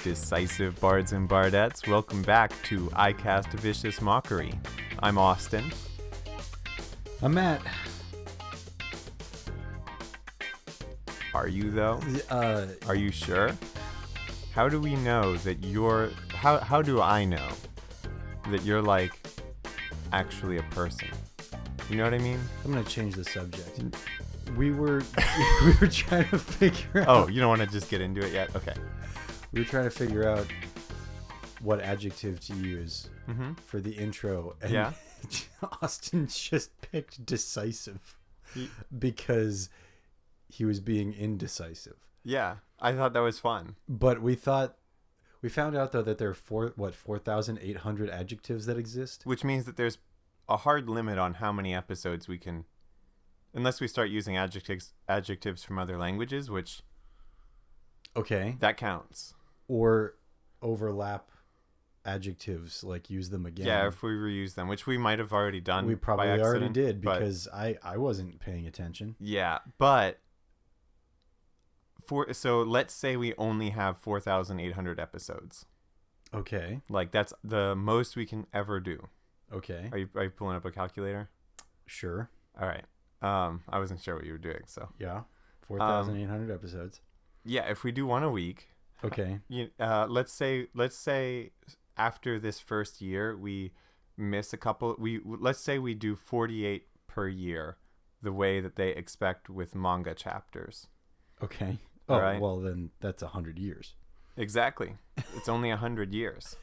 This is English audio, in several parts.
Decisive bards and bardettes, welcome back to I Cast a Vicious Mockery. I'm Austin. I'm Matt. Are you, though? Are you sure? How do we know that you're... How do I know that you're, like, actually a person? You know what I mean? I'm going to change the subject. We were trying to figure out... Oh, you don't want to just get into it yet? Okay. We were trying to figure out what adjective to use for the intro. And yeah. Austin just picked decisive because he was being indecisive. Yeah, I thought that was fun. But we found out, though, that there are 4,800 adjectives that exist. Which means that there's a hard limit on how many episodes we can... Unless we start using adjectives from other languages, which... Okay. That counts. Or overlap adjectives, like use them again. Yeah, if we reuse them, which we might have already done. We probably by accident, already did because I wasn't paying attention. Yeah, but so let's say we only have 4,800 episodes. Okay. Like that's the most we can ever do. Okay. Are you pulling up a calculator? Sure. All right. I wasn't sure what you were doing, so. Yeah. 4,800 episodes. Yeah, if we do one a week. Okay. Let's say after this first year we miss a couple. Let's say we do 48 per year, the way that they expect with manga chapters. Okay. All right. Well then that's 100 years. Exactly. It's only 100 years.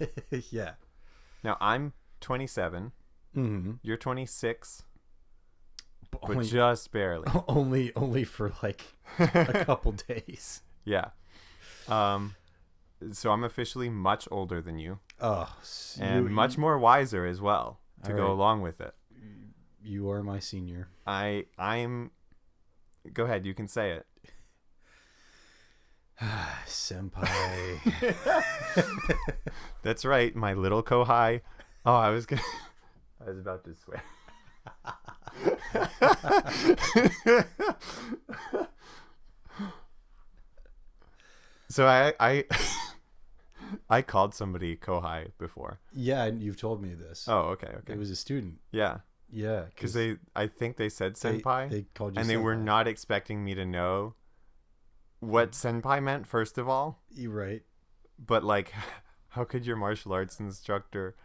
Yeah. Now I'm 27. Mm-hmm. You're 26. Only, but just barely. Only for like a couple days. Yeah. So I'm officially much older than you. Oh, and much more wiser as well to go along with it. You are my senior. I'm. Go ahead. You can say it. Senpai. That's right, my little kohai. Oh, I was about to swear. So I called somebody kohai before. Yeah, you've told me this. Oh, okay. It was a student. Yeah. Yeah, because I think they said senpai. They called you, and senpai. They were not expecting me to know what senpai meant. First of all, you're right. But like, how could your martial arts instructor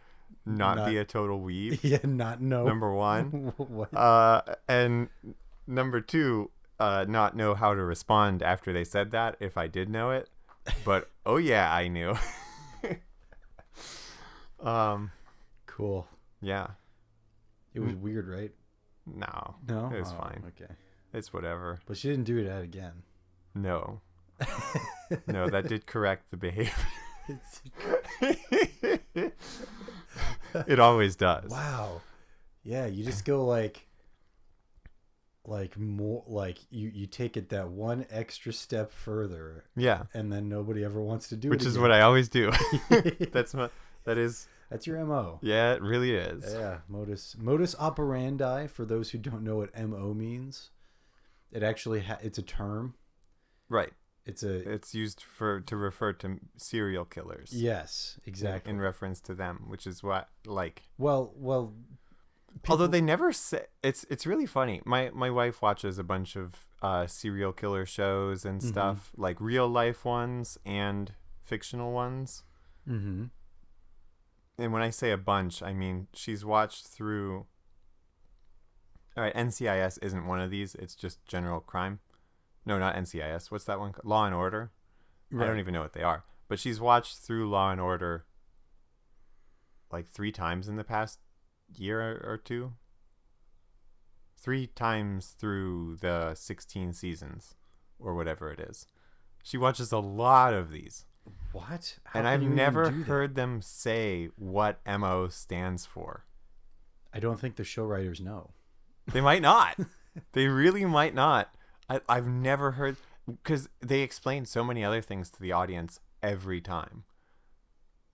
not be a total weeb? Yeah, not know. Number one. What? And number two, not know how to respond after they said that if I did know it. But oh yeah, I knew. Cool. Yeah. It was weird, right? No. No? It was fine. Okay. It's whatever. But she didn't do that again. No. No, that did correct the behavior. It always does. Wow. Yeah, you just go like more like you take it that one extra step further. Yeah. And then nobody ever wants to do Which it. Which is what I always do. That's your MO. Yeah, it really is. Yeah, modus operandi, for those who don't know what M.O. means. It actually it's a term. Right. It's used to refer to serial killers. Yes, exactly. In reference to them, which is what Well, although they never say it's really funny. My wife watches a bunch of serial killer shows and stuff, like real life ones and fictional ones. Mm-hmm. And when I say a bunch, I mean she's watched through. All right, NCIS isn't one of these. It's just general crime. No, not NCIS. What's that one called? Law and Order. Right. I don't even know what they are. But she's watched through Law and Order like 3 times in the past year or two. 3 times through the 16 seasons or whatever it is. She watches a lot of these. What? And I've never heard them say what M.O.s stands for. I don't think the show writers know. They might not. They really might not. I've never heard, because they explain so many other things to the audience every time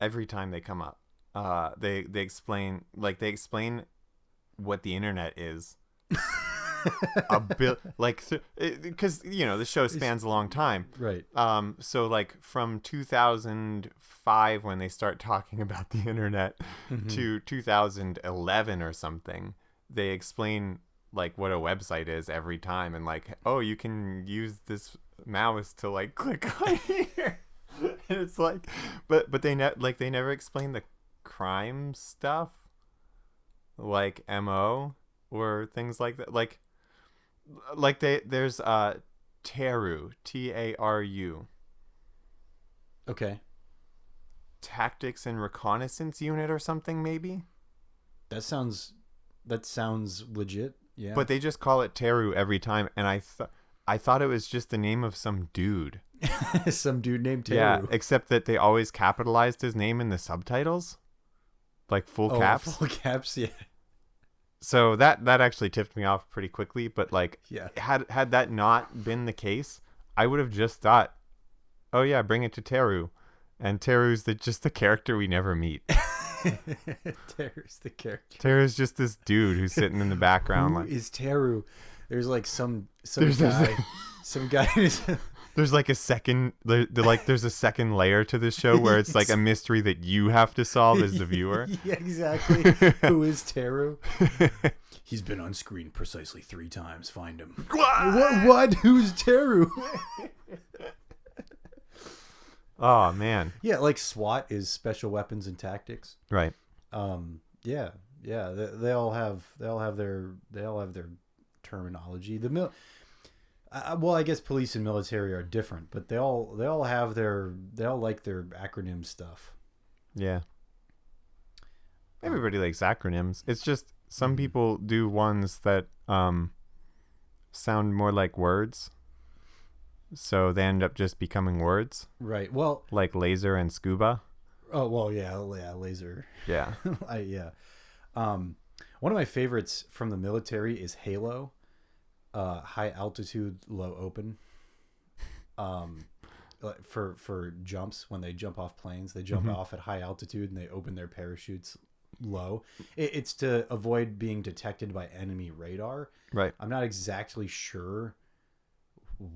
they come up. They explain what the internet is like, because the show spans a long time. Right. So like from 2005 when they start talking about the internet to 2011 or something, they explain like what a website is every time, and like, oh, you can use this mouse to like click on here. And it's like, but they never explain the crime stuff, like MO or things like that. Like there's Taru, Taru. Okay. Tactics and Reconnaissance Unit or something, maybe. That sounds legit. Yeah. But they just call it Taru every time, and I thought it was just the name of some dude. Some dude named Taru. Yeah, except that they always capitalized his name in the subtitles, like full caps. Full caps, yeah. So that actually tipped me off pretty quickly. But like, yeah, had that not been the case, I would have just thought, oh yeah, bring it to Taru, and Taru's just the character we never meet. Taru's the character. Taru's just this dude who's sitting in the background. Who is Taru? There's like some guy. Some guy. There's like a second, there's a second layer to this show where it's like a mystery that you have to solve as the viewer. Yeah, exactly. Who is Taru? He's been on screen precisely 3 times. Find him. What? Who's Taru? Oh man. Yeah, like SWAT is Special Weapons and Tactics. Right. Yeah. They all have their terminology. Well, I guess police and military are different, but they all like their acronym stuff. Yeah. Everybody likes acronyms. It's just some people do ones that sound more like words. So they end up just becoming words. Right. Well, like laser and scuba. Oh, well, yeah, laser. Yeah. Yeah. One of my favorites from the military is Halo. High altitude, low open. For jumps, when they jump off planes, they jump off at high altitude and they open their parachutes low. It's to avoid being detected by enemy radar. Right. I'm not exactly sure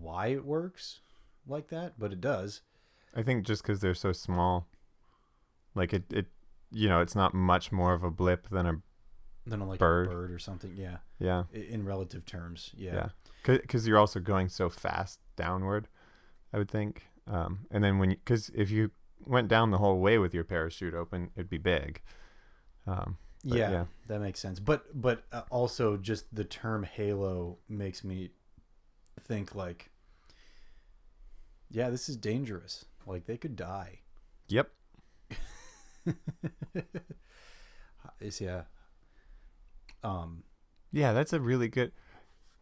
why it works like that, but it does. I think just because they're so small, like it it's not much more of a blip than a bird or something. Yeah In relative terms. Yeah because you're also going so fast downward, I would think, and then because if you went down the whole way with your parachute open, it'd be big. Yeah, that makes sense, but also just the term Halo makes me think like, yeah, this is dangerous, like they could die. Yep. Yeah, that's a really good.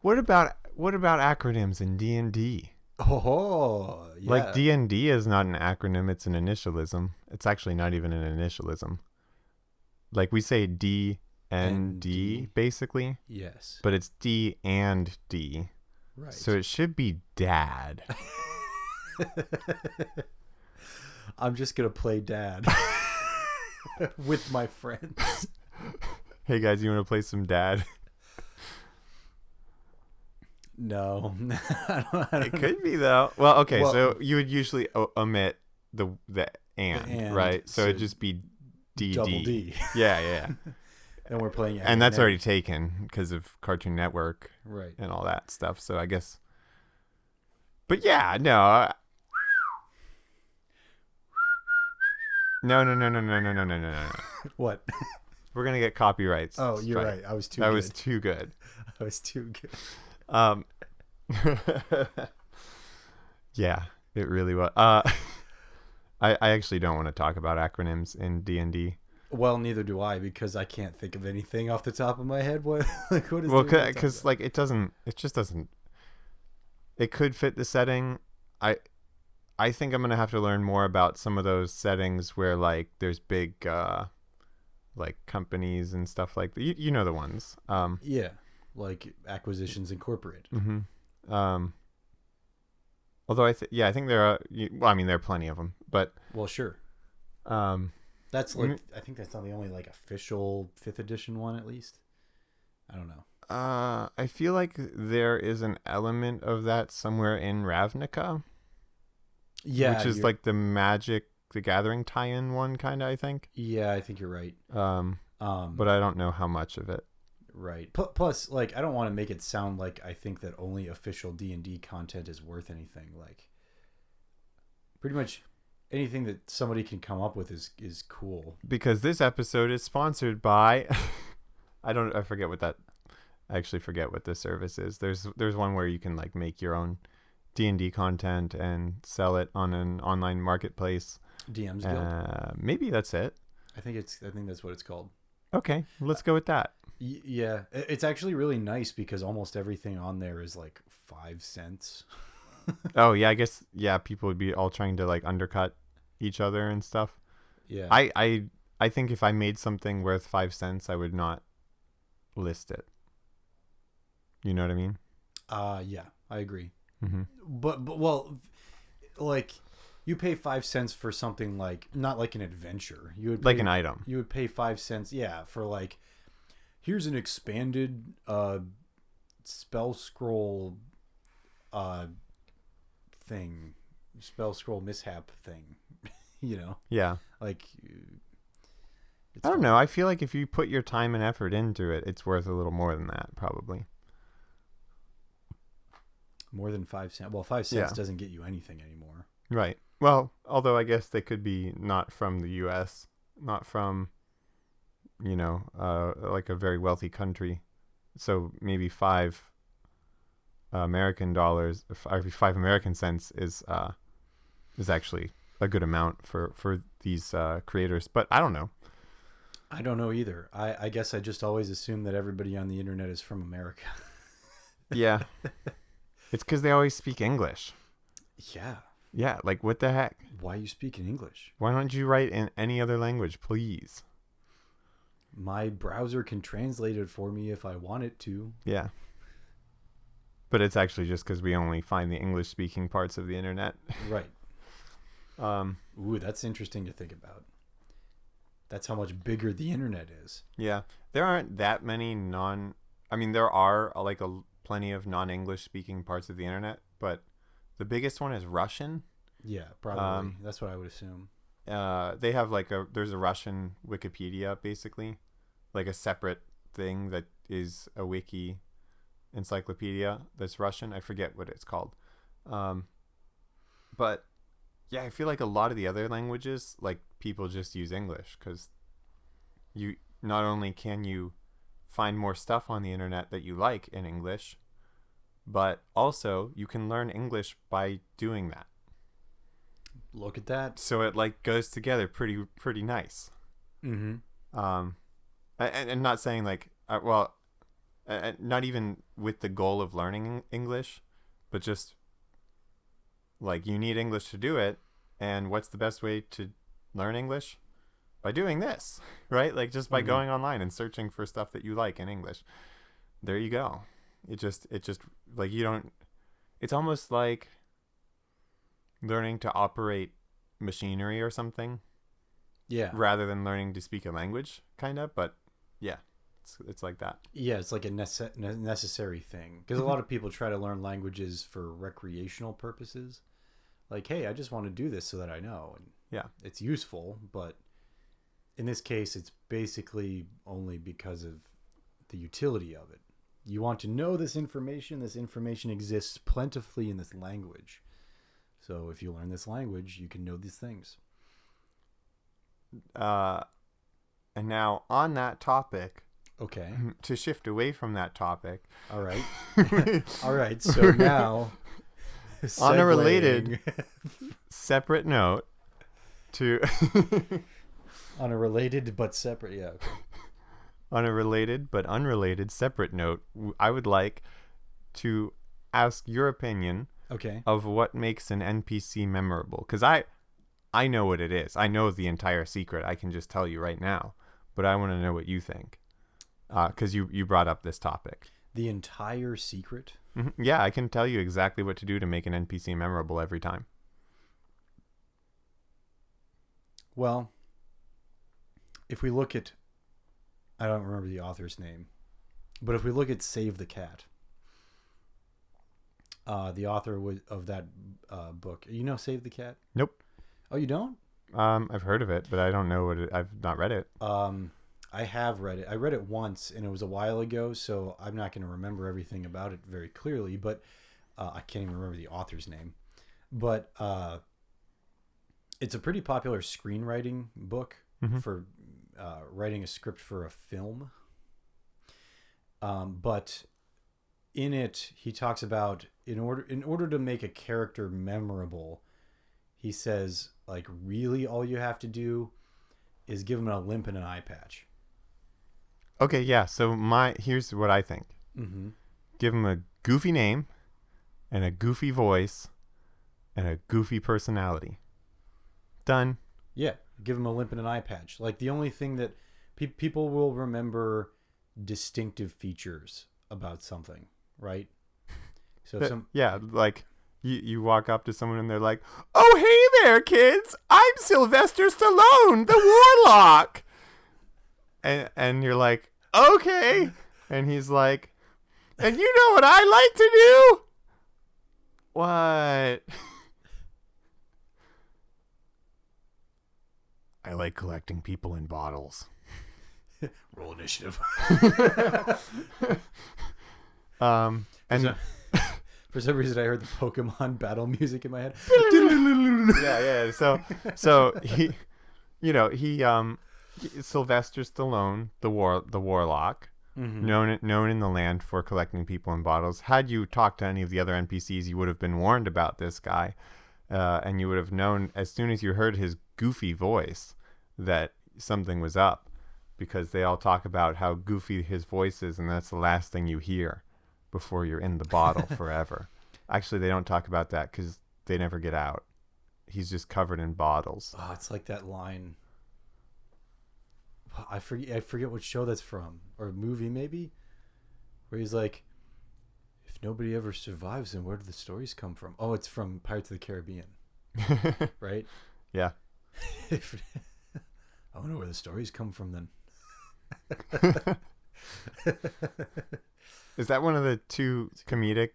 What about acronyms in D&D? Oh, yeah. Like D&D is not an acronym, it's an initialism. It's actually not even an initialism. Like we say D and D basically. Yes. But it's D and D. Right. So it should be dad. I'm just going to play dad with my friends. Hey guys, you want to play some dad? No. I don't it could be though. Well, okay, so you would usually omit the and, right? So it'd just be DD. Double D. Yeah. And we're playing and that's already taken because of Cartoon Network, right, and all that stuff. So I guess, but yeah, no. No. What? We're gonna get copyrights. Oh, you're right. I was too. That good. was too good. I was too good. Yeah, it really was. I actually don't want to talk about acronyms in D&D. Well, neither do I, because I can't think of anything off the top of my head. What is? Well, because like it just doesn't. It could fit the setting. I think I'm gonna have to learn more about some of those settings where like there's big like companies and stuff like that. You know the ones. Yeah, like Acquisitions Incorporated. Mm-hmm. Although I think there are. Well, I mean there are plenty of them, but well, sure. That's like I think that's not the only like official 5th edition one, at least. I don't know. I feel like there is an element of that somewhere in Ravnica, Yeah, which is like the Magic the Gathering tie-in one, kind of. I think. Yeah, I think you're right. But I don't know how much of it. Right. Plus, like, I don't want to make it sound like I think that only official D&D content is worth anything. Like, pretty much anything that somebody can come up with is cool. Because this episode is sponsored by I forget what that I actually forget what the service is. There's one where you can like make your own D&D content and sell it on an online marketplace. DM's Guild. Maybe that's it. I think that's what it's called. Okay, let's go with that. Yeah, it's actually really nice because almost everything on there is like 5 cents. Oh yeah, I guess people would be all trying to like undercut each other and stuff. Yeah. I think if I made something worth 5 cents, I would not list it. You know what I mean? Yeah, I agree. Mm-hmm. But well, like, you pay 5 cents for something like, not like an adventure. You would pay, like an item. You would pay 5 cents, yeah, for like, here's an expanded spell scroll thing, spell scroll mishap thing. You know? Yeah. Like, I don't know. I feel like if you put your time and effort into it, it's worth a little more than that, probably. More than 5 cents. Well, 5 cents doesn't get you anything anymore. Right. Well, although I guess they could be not from the U.S., not from, like a very wealthy country. So maybe $5 American dollars, 5 American cents is actually a good amount for these creators. But I don't know. I don't know either. I guess I just always assume that everybody on the internet is from America. Yeah. It's because they always speak English. Yeah. Yeah, like what the heck? Why are you speaking English? Why don't you write in any other language, please? My browser can translate it for me if I want it to. Yeah. But it's actually just because we only find the English-speaking parts of the internet. Right. Ooh, that's interesting to think about. That's how much bigger the internet is. Yeah. There aren't that many there are plenty of non-English speaking parts of the internet, but the biggest one is Russian. Yeah, probably. That's what I would assume. They have there's a Russian Wikipedia, basically, like a separate thing that is a wiki encyclopedia that's Russian. I forget what it's called. But yeah, I feel like a lot of the other languages, like, people just use English because you not only can you find more stuff on the internet that you like in English, but also you can learn English by doing that. Look at that. So it like goes together pretty nice. Mm-hmm. And not saying like not even with the goal of learning English, but just like you need English to do it, and what's the best way to learn English? By doing this, right? Like just by going online and searching for stuff that you like in English. There you go. It just like you don't. It's almost like learning to operate machinery or something. Yeah. Rather than learning to speak a language, kind of. But yeah, it's like that. Yeah, it's like a necessary thing because a lot of people try to learn languages for recreational purposes. Like, hey, I just want to do this so that I know, and yeah, it's useful, but in this case, it's basically only because of the utility of it. You want to know this information. This information exists plentifully in this language. So if you learn this language, you can know these things. And now on that topic, okay, to shift away from that topic. All right. All right. So now, on a related separate note, on a related but separate, yeah. Okay. On a related but unrelated separate note, I would like to ask your opinion of what makes an NPC memorable. Because I know what it is. I know the entire secret. I can just tell you right now. But I want to know what you think. Because you brought up this topic. The entire secret? Mm-hmm. Yeah, I can tell you exactly what to do to make an NPC memorable every time. Well, if we look at... I don't remember the author's name. But if we look at Save the Cat, the author of that book, Save the Cat? Nope. Oh, you don't? I've heard of it, but I don't know I've not read it. I have read it. I read it once, and it was a while ago, so I'm not going to remember everything about it very clearly, but I can't even remember the author's name. But it's a pretty popular screenwriting book for writing a script for a film. But in it, he talks about in order to make a character memorable, he says, like, really all you have to do is give him a limp and an eye patch. Okay, yeah. So here's what I think. Mm-hmm. Give him a goofy name and a goofy voice and a goofy personality. Done. Yeah, give him a limp and an eye patch. Like, the only thing that people will remember distinctive features about something, right? So like you walk up to someone and they're like, "Oh, hey there, kids! I'm Sylvester Stallone, the Warlock." And you're like, "Okay," and he's like, "And you know what I like to do?" What? I like collecting people in bottles. Roll initiative. And for some reason I heard the Pokemon battle music in my head. yeah. So he Sylvester Stallone, the Warlock, known in the land for collecting people in bottles. Had you talked to any of the other NPCs, you would have been warned about this guy, and you would have known as soon as you heard his goofy voice that something was up, because they all talk about how goofy his voice is, and that's the last thing you hear before you're in the bottle forever. Actually, they don't talk about that because they never get out. He's just covered in bottles. Oh, it's like that line. I forget what show that's from, or movie maybe, where he's like, "If nobody ever survives, then where do the stories come from?" Oh, it's from Pirates of the Caribbean, right? Yeah. I wonder where the stories come from then. Is that one of the two comedic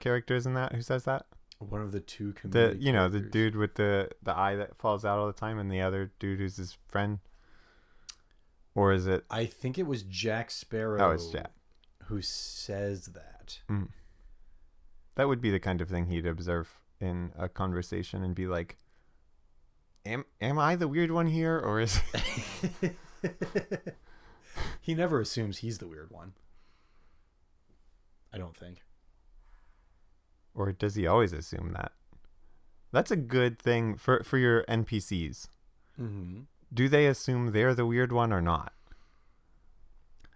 characters in that? Who says that? One of the two comedic characters. The dude with the eye that falls out all the time, and the other dude who's his friend? Or is it? I think it was Jack Sparrow. Oh, it's Jack who says that. Mm. That would be the kind of thing he'd observe in a conversation and be like, Am I the weird one here, or is... He never assumes he's the weird one. I don't think. Or does he always assume that? That's a good thing for your NPCs. Mm-hmm. Do they assume they're the weird one or not?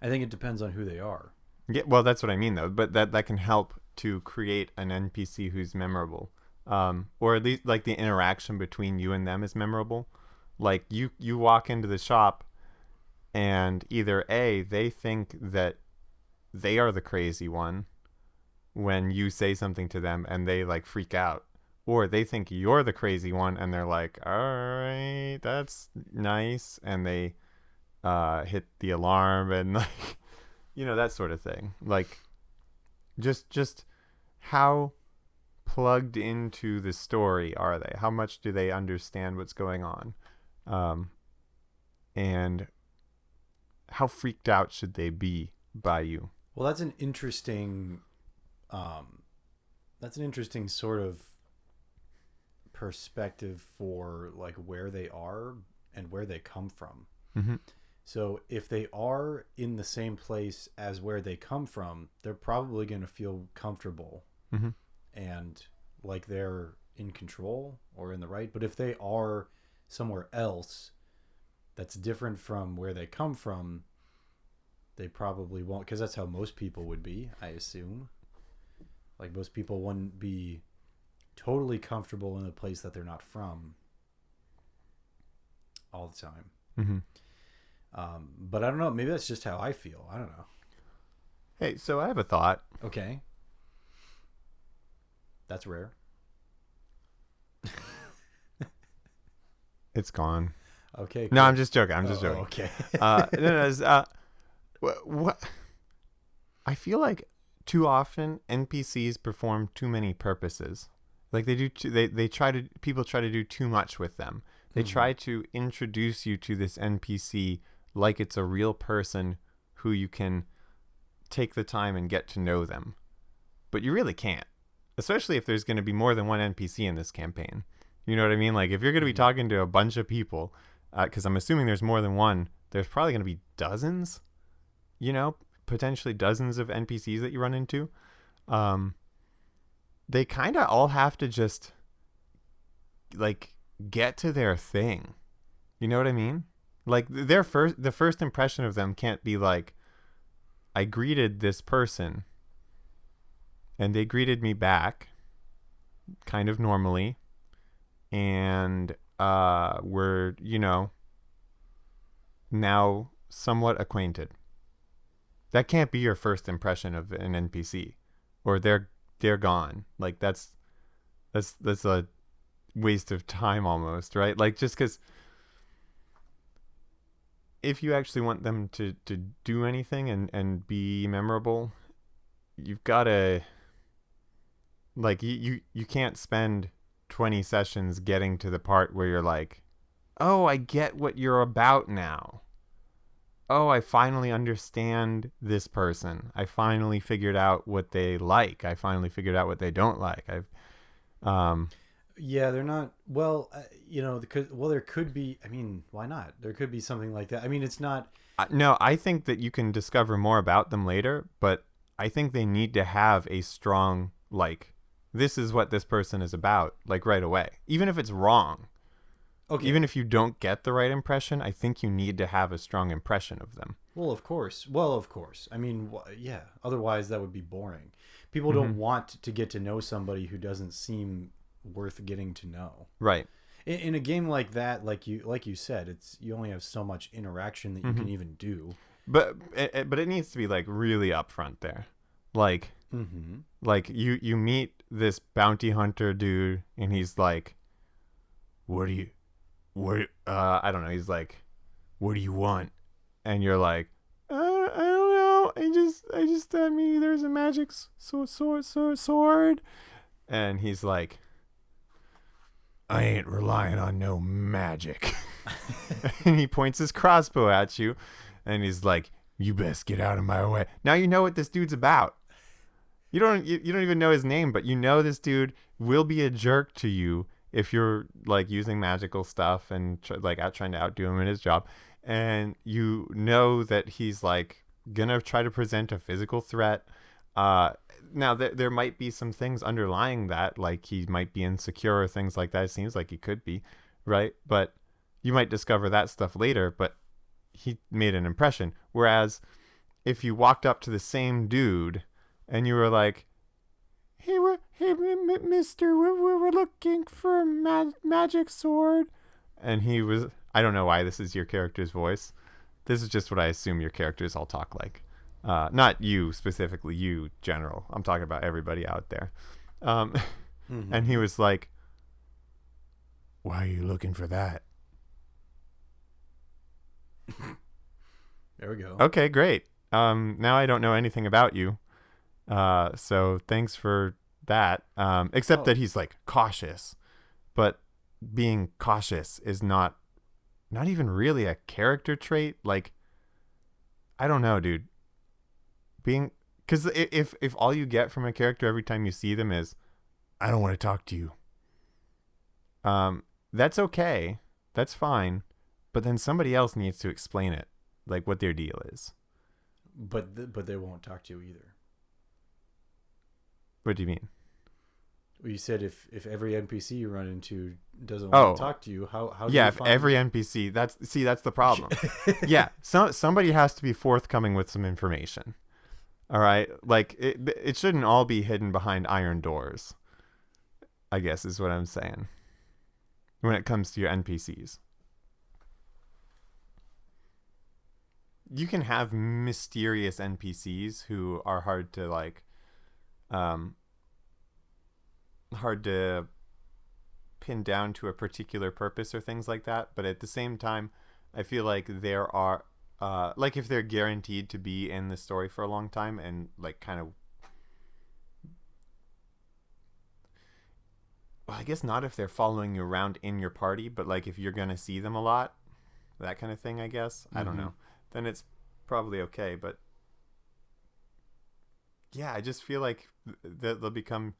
I think it depends on who they are. Yeah, well, that's what I mean, though. But that can help to create an NPC who's memorable. Or at least, like, the interaction between you and them is memorable. Like, you walk into the shop, and either A, they think that they are the crazy one when you say something to them and they, like, freak out. Or they think you're the crazy one and they're like, all right, that's nice. And they hit the alarm and, like, that sort of thing. Like, just how plugged into the story are they? How much do they understand what's going on? And how freaked out should they be by you? Well, that's an interesting sort of perspective for, like, where they are and where they come from. Mm-hmm. So if they are in the same place as where they come from, they're probably going to feel comfortable mm-hmm. and like they're in control or in the right. But if they are somewhere else that's different from where they come from, they probably won't, because that's how most people would be, I assume. Like, most people wouldn't be totally comfortable in a place that they're not from all the time. Mm-hmm. But I don't know. Maybe that's just how I feel. I don't know. Hey, so I have a thought. Okay. That's rare. It's gone. Okay. No, I'm just joking. I'm just joking. Okay. What? I feel like too often NPCs perform too many purposes. Like they try to people try to do too much with them. They try to introduce you to this NPC like it's a real person who you can take the time and get to know them. But you really can't. Especially if there's going to be more than one NPC in this campaign. You know what I mean? Like if you're going to be talking to a bunch of people, because I'm assuming there's more than one, there's probably going to be dozens, potentially dozens of NPCs that you run into. They kind of all have to just like get to their thing. You know what I mean? Like the first impression of them can't be like, I greeted this person and they greeted me back kind of normally, and we're, now somewhat acquainted. That can't be your first impression of an NPC, or they're gone. Like that's a waste of time almost, right? Like just because if you actually want them to do anything and be memorable, you've got to, like, you can't spend 20 sessions getting to the part where you're like, oh, I get what you're about now. Oh, I finally understand this person. I finally figured out what they like. I finally figured out what they don't like. Yeah, they're not. Well, there could be. I mean, why not? There could be something like that. I mean, it's not. No, I think that you can discover more about them later, but I think they need to have a strong, like, this is what this person is about, like, right away. Even if it's wrong. Okay. Even if you don't get the right impression, I think you need to have a strong impression of them. Well, of course. I mean, yeah. Otherwise, that would be boring. People don't want to get to know somebody who doesn't seem worth getting to know. Right. In a game like that, like you said, you only have so much interaction that you can even do. But it needs to be like really upfront there. Like like you meet this bounty hunter dude and he's like, I don't know, he's like, what do you want? And you're like, I don't know. I just maybe there's a magic sword. And he's like, I ain't relying on no magic. And he points his crossbow at you and he's like, you best get out of my way. Now you know what this dude's about. You don't even know his name, but you know this dude will be a jerk to you if you're like using magical stuff and trying to outdo him in his job. And you know that he's like gonna try to present a physical threat. Now there might be some things underlying that, like he might be insecure or things like that. It seems like he could be, right? But you might discover that stuff later, but he made an impression. Whereas if you walked up to the same dude and you were like, hey, mister, we're looking for a magic sword. And he was, I don't know why this is your character's voice. This is just what I assume your characters all talk like. Not you specifically, you general. I'm talking about everybody out there. And he was like, why are you looking for that? There we go. Okay, great. Now I don't know anything about you. So thanks for that. Except that he's like cautious, but being cautious is not even really a character trait. Like, I don't know, dude. Because if all you get from a character every time you see them is, I don't want to talk to you. That's okay. That's fine. But then somebody else needs to explain it, like what their deal is. But they won't talk to you either. What do you mean? Well, you said if every NPC you run into doesn't want to talk to you, how do you if every NPC, that's the problem. Yeah, somebody has to be forthcoming with some information. All right, like it shouldn't all be hidden behind iron doors, I guess is what I'm saying. When it comes to your NPCs, you can have mysterious NPCs who are hard to pin down to a particular purpose or things like that. But at the same time, I feel like there are like if they're guaranteed to be in the story for a long time and like kind of, well, I guess not if they're following you around in your party, but like if you're gonna see them a lot, that kind of thing, I guess. I don't know. Then it's probably okay, but yeah, I just feel like they'll become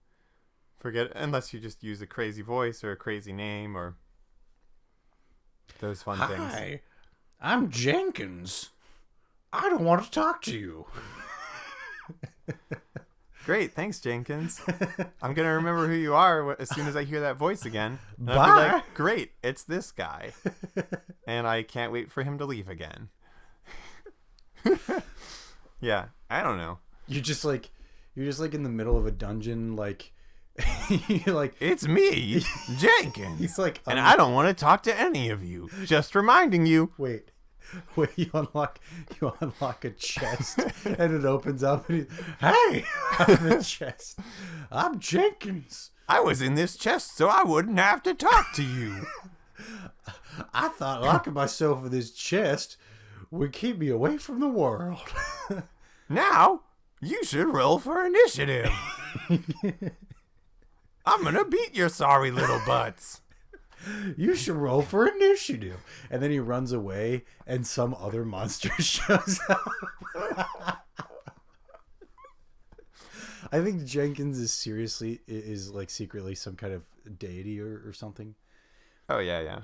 forget unless you just use a crazy voice or a crazy name or those fun things. Hi, I'm jENkiNs. I don't want to talk to you. Great, thanks, jENkiNs. I'm gonna remember who you are as soon as I hear that voice again. And Bye. I'll be like, great, it's this guy, and I can't wait for him to leave again. Yeah, I don't know. You're just like in the middle of a dungeon, like you're like, It's me, jENkiNs. he's like, and I don't want to talk to any of you. Just reminding you. wait, you unlock a chest and it opens up and hey, I'm the chest. I'm jENkiNs. I was in this chest so I wouldn't have to talk to you. I thought locking myself in this chest would keep me away from the world. Now, you should roll for initiative. I'm gonna beat your sorry little butts. You should roll for initiative. And then he runs away and some other monster shows up. I think jENkiNs is like secretly some kind of deity or something. Oh, yeah.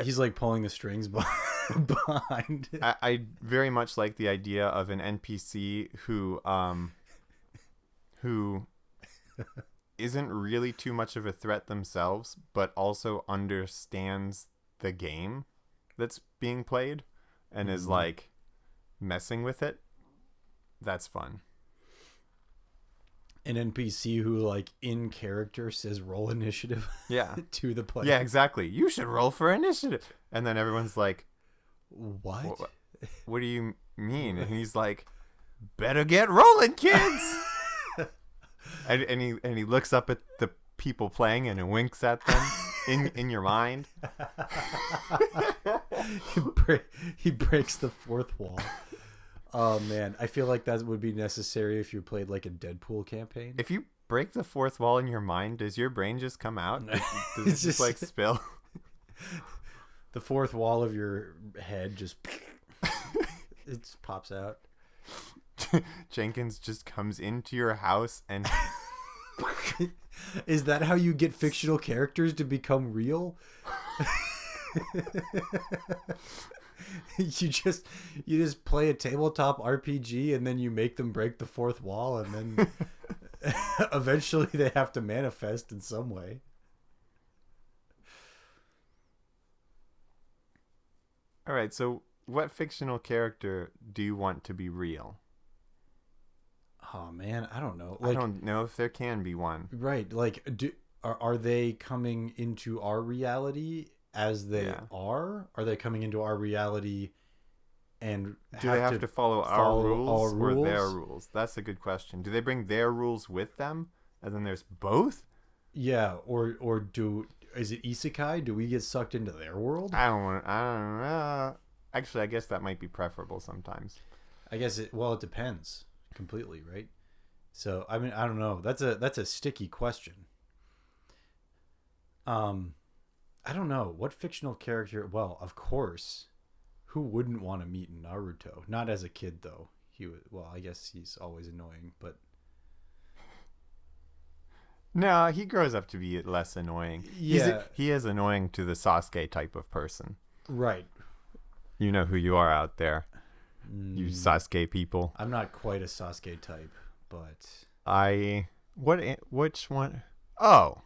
He's like pulling the strings behind it. I very much like the idea of an NPC who isn't really too much of a threat themselves, but also understands the game that's being played and is like messing with it. That's fun. An NPC who like in character says roll initiative Yeah. to the player. Yeah, exactly. You should roll for initiative. And then everyone's like, What? what do you mean? And he's like, better get rolling, kids. and he looks up at the people playing and winks at them in your mind. He breaks the fourth wall. Oh man, I feel like that would be necessary if you played like a Deadpool campaign. If you break the fourth wall in your mind, does your brain just come out? Does it just like spill? The fourth wall of your head just it just pops out. jENkiNs just comes into your house and Is that how you get fictional characters to become real? You just play a tabletop RPG and then you make them break the fourth wall and then eventually they have to manifest in some way. All right, so what fictional character do you want to be real? Oh man, I don't know. I don't know if there can be one. Right, like are they coming into our reality as they are? Are they coming into our reality and do they have to follow our rules or their rules? That's a good question. Do they bring their rules with them and then there's both? Yeah, or is it isekai? Do we get sucked into their world? I don't know. Actually, I guess that might be preferable sometimes. I guess it depends completely, right? So, I mean, I don't know. That's a sticky question. I don't know. What fictional character? Well, of course, who wouldn't want to meet Naruto? Not as a kid, though. Well, I guess he's always annoying, but... No, he grows up to be less annoying. Yeah. He is annoying to the Sasuke type of person. Right. You know who you are out there. You Sasuke people. I'm not quite a Sasuke type, but... Which one? Oh.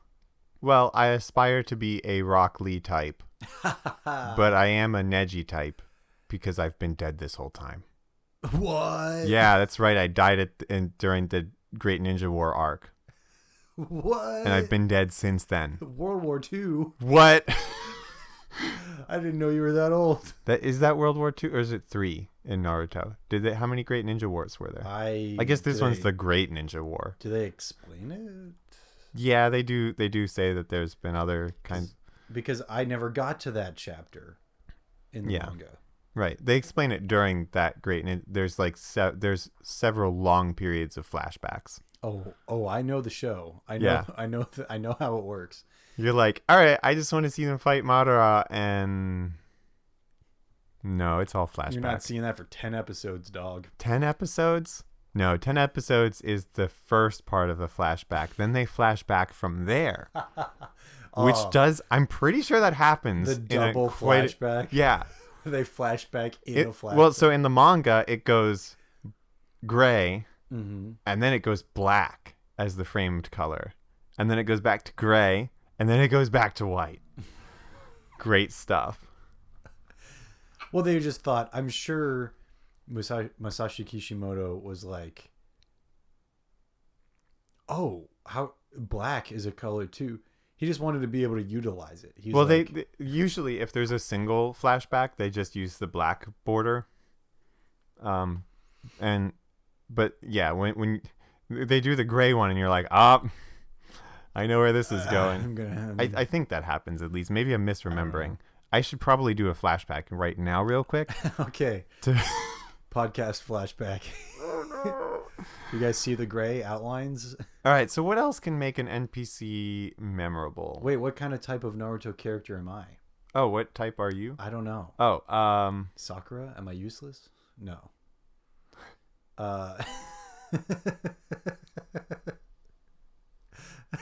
Well, I aspire to be a Rock Lee type. But I am a Neji type because I've been dead this whole time. What? Yeah, that's right. I died during the Great Ninja War arc. What? And I've been dead since then. World War II. What? I didn't know you were that old. Is that World War II or is it 3 in Naruto? How many Great Ninja Wars were there? I guess this one's the Great Ninja War. Do they explain it? Yeah, they do. They do say that there's been other kinds. Because I never got to that chapter in the manga. Right. They explain it during that great, and there's like there's several long periods of flashbacks. Oh, I know the show. I know, Yeah. I know how it works. You're like, all right, I just want to see them fight Madara, and no, it's all flashbacks. You're not seeing that for 10 episodes, dog. 10 episodes? No, 10 episodes is the first part of the flashback. Then they flash back from there, which does, I'm pretty sure that happens. The double flashback. Yeah. They flashback in a flashback. Well, so in the manga, it goes gray, mm-hmm. and then it goes black as the framed color. And then it goes back to gray, and then it goes back to white. Great stuff. Well, they just thought, I'm sure Masashi Kishimoto was like, oh, how black is a color too. He just wanted to be able to utilize it. He's well, like, they usually, if there's a single flashback, they just use the black border. But yeah, when they do the gray one, and you're like, I know where this is going. I think that happens at least. Maybe I'm misremembering. I should probably do a flashback right now, real quick. Okay. Podcast flashback. Oh no! You guys see the gray outlines? All right. So what else can make an NPC memorable? Wait, what kind of type of Naruto character am I? Oh, what type are you? I don't know. Oh, Sakura? Am I useless? No.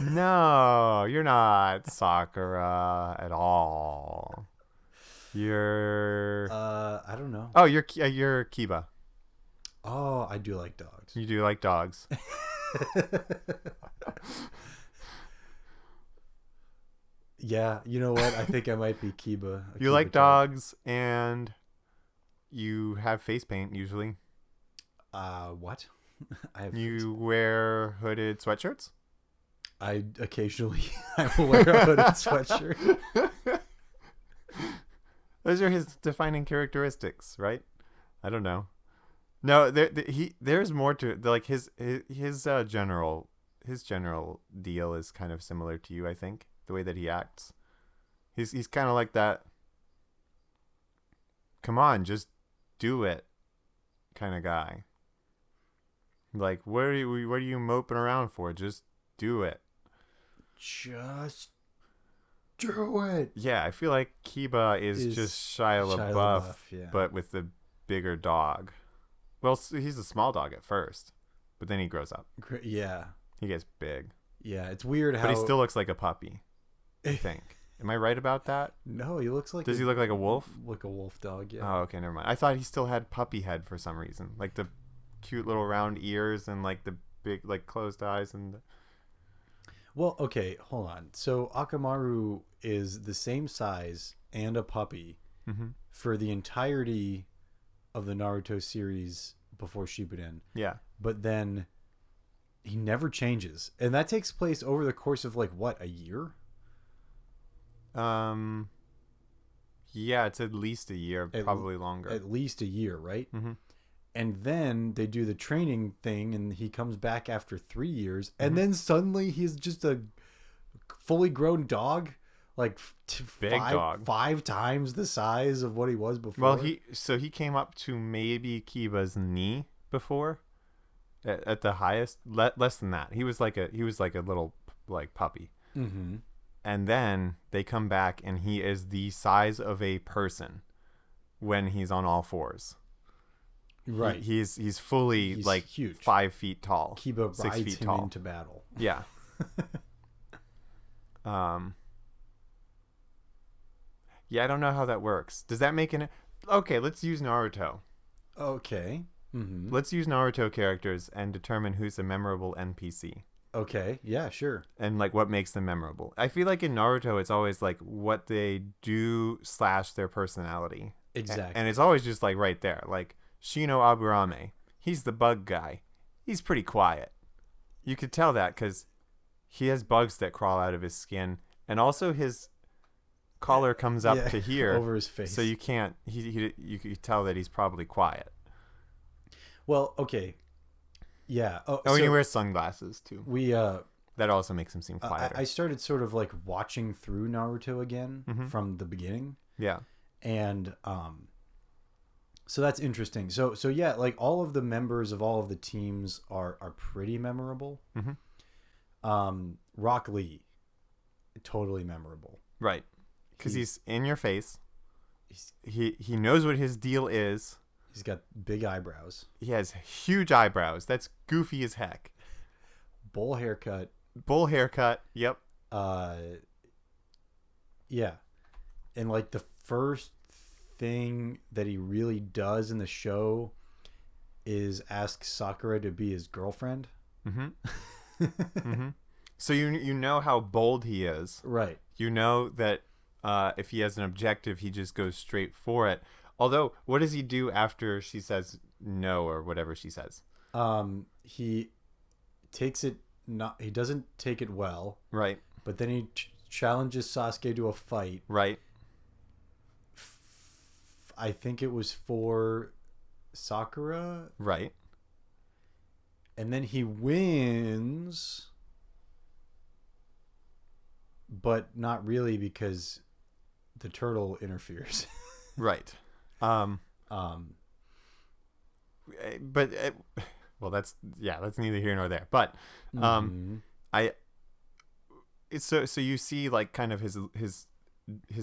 No, you're not Sakura at all. You're. I don't know. Oh, you're Kiba. Oh, I do like dogs. You do like dogs. Yeah, you know what? I think I might be Kiba. You like dogs, and you have face paint usually. What? You wear hooded sweatshirts? I occasionally I will wear a hooded sweatshirt. Those are his defining characteristics, right? I don't know. No, there's more to it. Like his general deal is kind of similar to you, I think. The way that he acts, he's kind of like that. Come on, just do it, kind of guy. Like, what are you moping around for? Just do it. Just do it. Yeah, I feel like Kiba is just Shia LaBeouf, yeah. But with the bigger dog. Well, he's a small dog at first, but then he grows up. Yeah. He gets big. Yeah, it's weird how... But he still looks like a puppy, I think. Am I right about that? No, he looks like... Does he look like a wolf? Like a wolf dog, yeah. Oh, okay, never mind. I thought he still had puppy head for some reason. Like the cute little round ears and like the big like closed eyes and... Well, okay, hold on. So Akamaru is the same size and a puppy for the entirety of the Naruto series before Shippuden. Yeah. But then he never changes. And that takes place over the course of like what, a year? Yeah, it's at least a year, probably longer. At least a year, right? Mm-hmm. And then they do the training thing and he comes back after 3 years and then suddenly he's just a fully grown dog, like dog. 5 times the size of what he was before. Well, he came up to maybe Kiba's knee before at the highest, less than that. He was like a little like puppy. Mm-hmm. And then they come back and he is the size of a person when he's on all fours. Right. He's fully like huge. 5 feet tall. Kiba 6 rides feet him tall. into battle. Yeah. Yeah, I don't know how that works. Does that make an... Okay, let's use Naruto. Okay. Mm-hmm. Let's use Naruto characters and determine who's a memorable NPC. Okay. Yeah, sure. And like what makes them memorable. I feel like in Naruto, it's always like what they do / their personality. Exactly. And it's always just like right there. Like Shino Aburame. He's the bug guy. He's pretty quiet. You could tell that because he has bugs that crawl out of his skin. And also his collar comes up to here. Over his face. So you can't... You could tell that he's probably quiet. Well, okay. Yeah. Oh, and he wears sunglasses too. That also makes him seem quieter. I started sort of like watching through Naruto again from the beginning. Yeah. And So that's interesting. So yeah, like all of the members of all of the teams are pretty memorable. Rock Lee, totally memorable. Right. Because he's in your face. He's, He knows what his deal is. he's got big eyebrows. He has huge eyebrows. That's goofy as heck. Bowl haircut. Bull haircut. Yep. Yeah. And like the first thing that he really does in the show is ask Sakura to be his girlfriend. So you know how bold he is. Right. You know that if he has an objective, he just goes straight for it. Although, what does he do after she says no or whatever she says? He takes it not. He doesn't take it well. Right. But then he challenges Sasuke to a fight. Right. I think it was for Sakura. Right. And then he wins, but not really because the turtle interferes. Right. But well, that's neither here nor there. But so you see like kind of his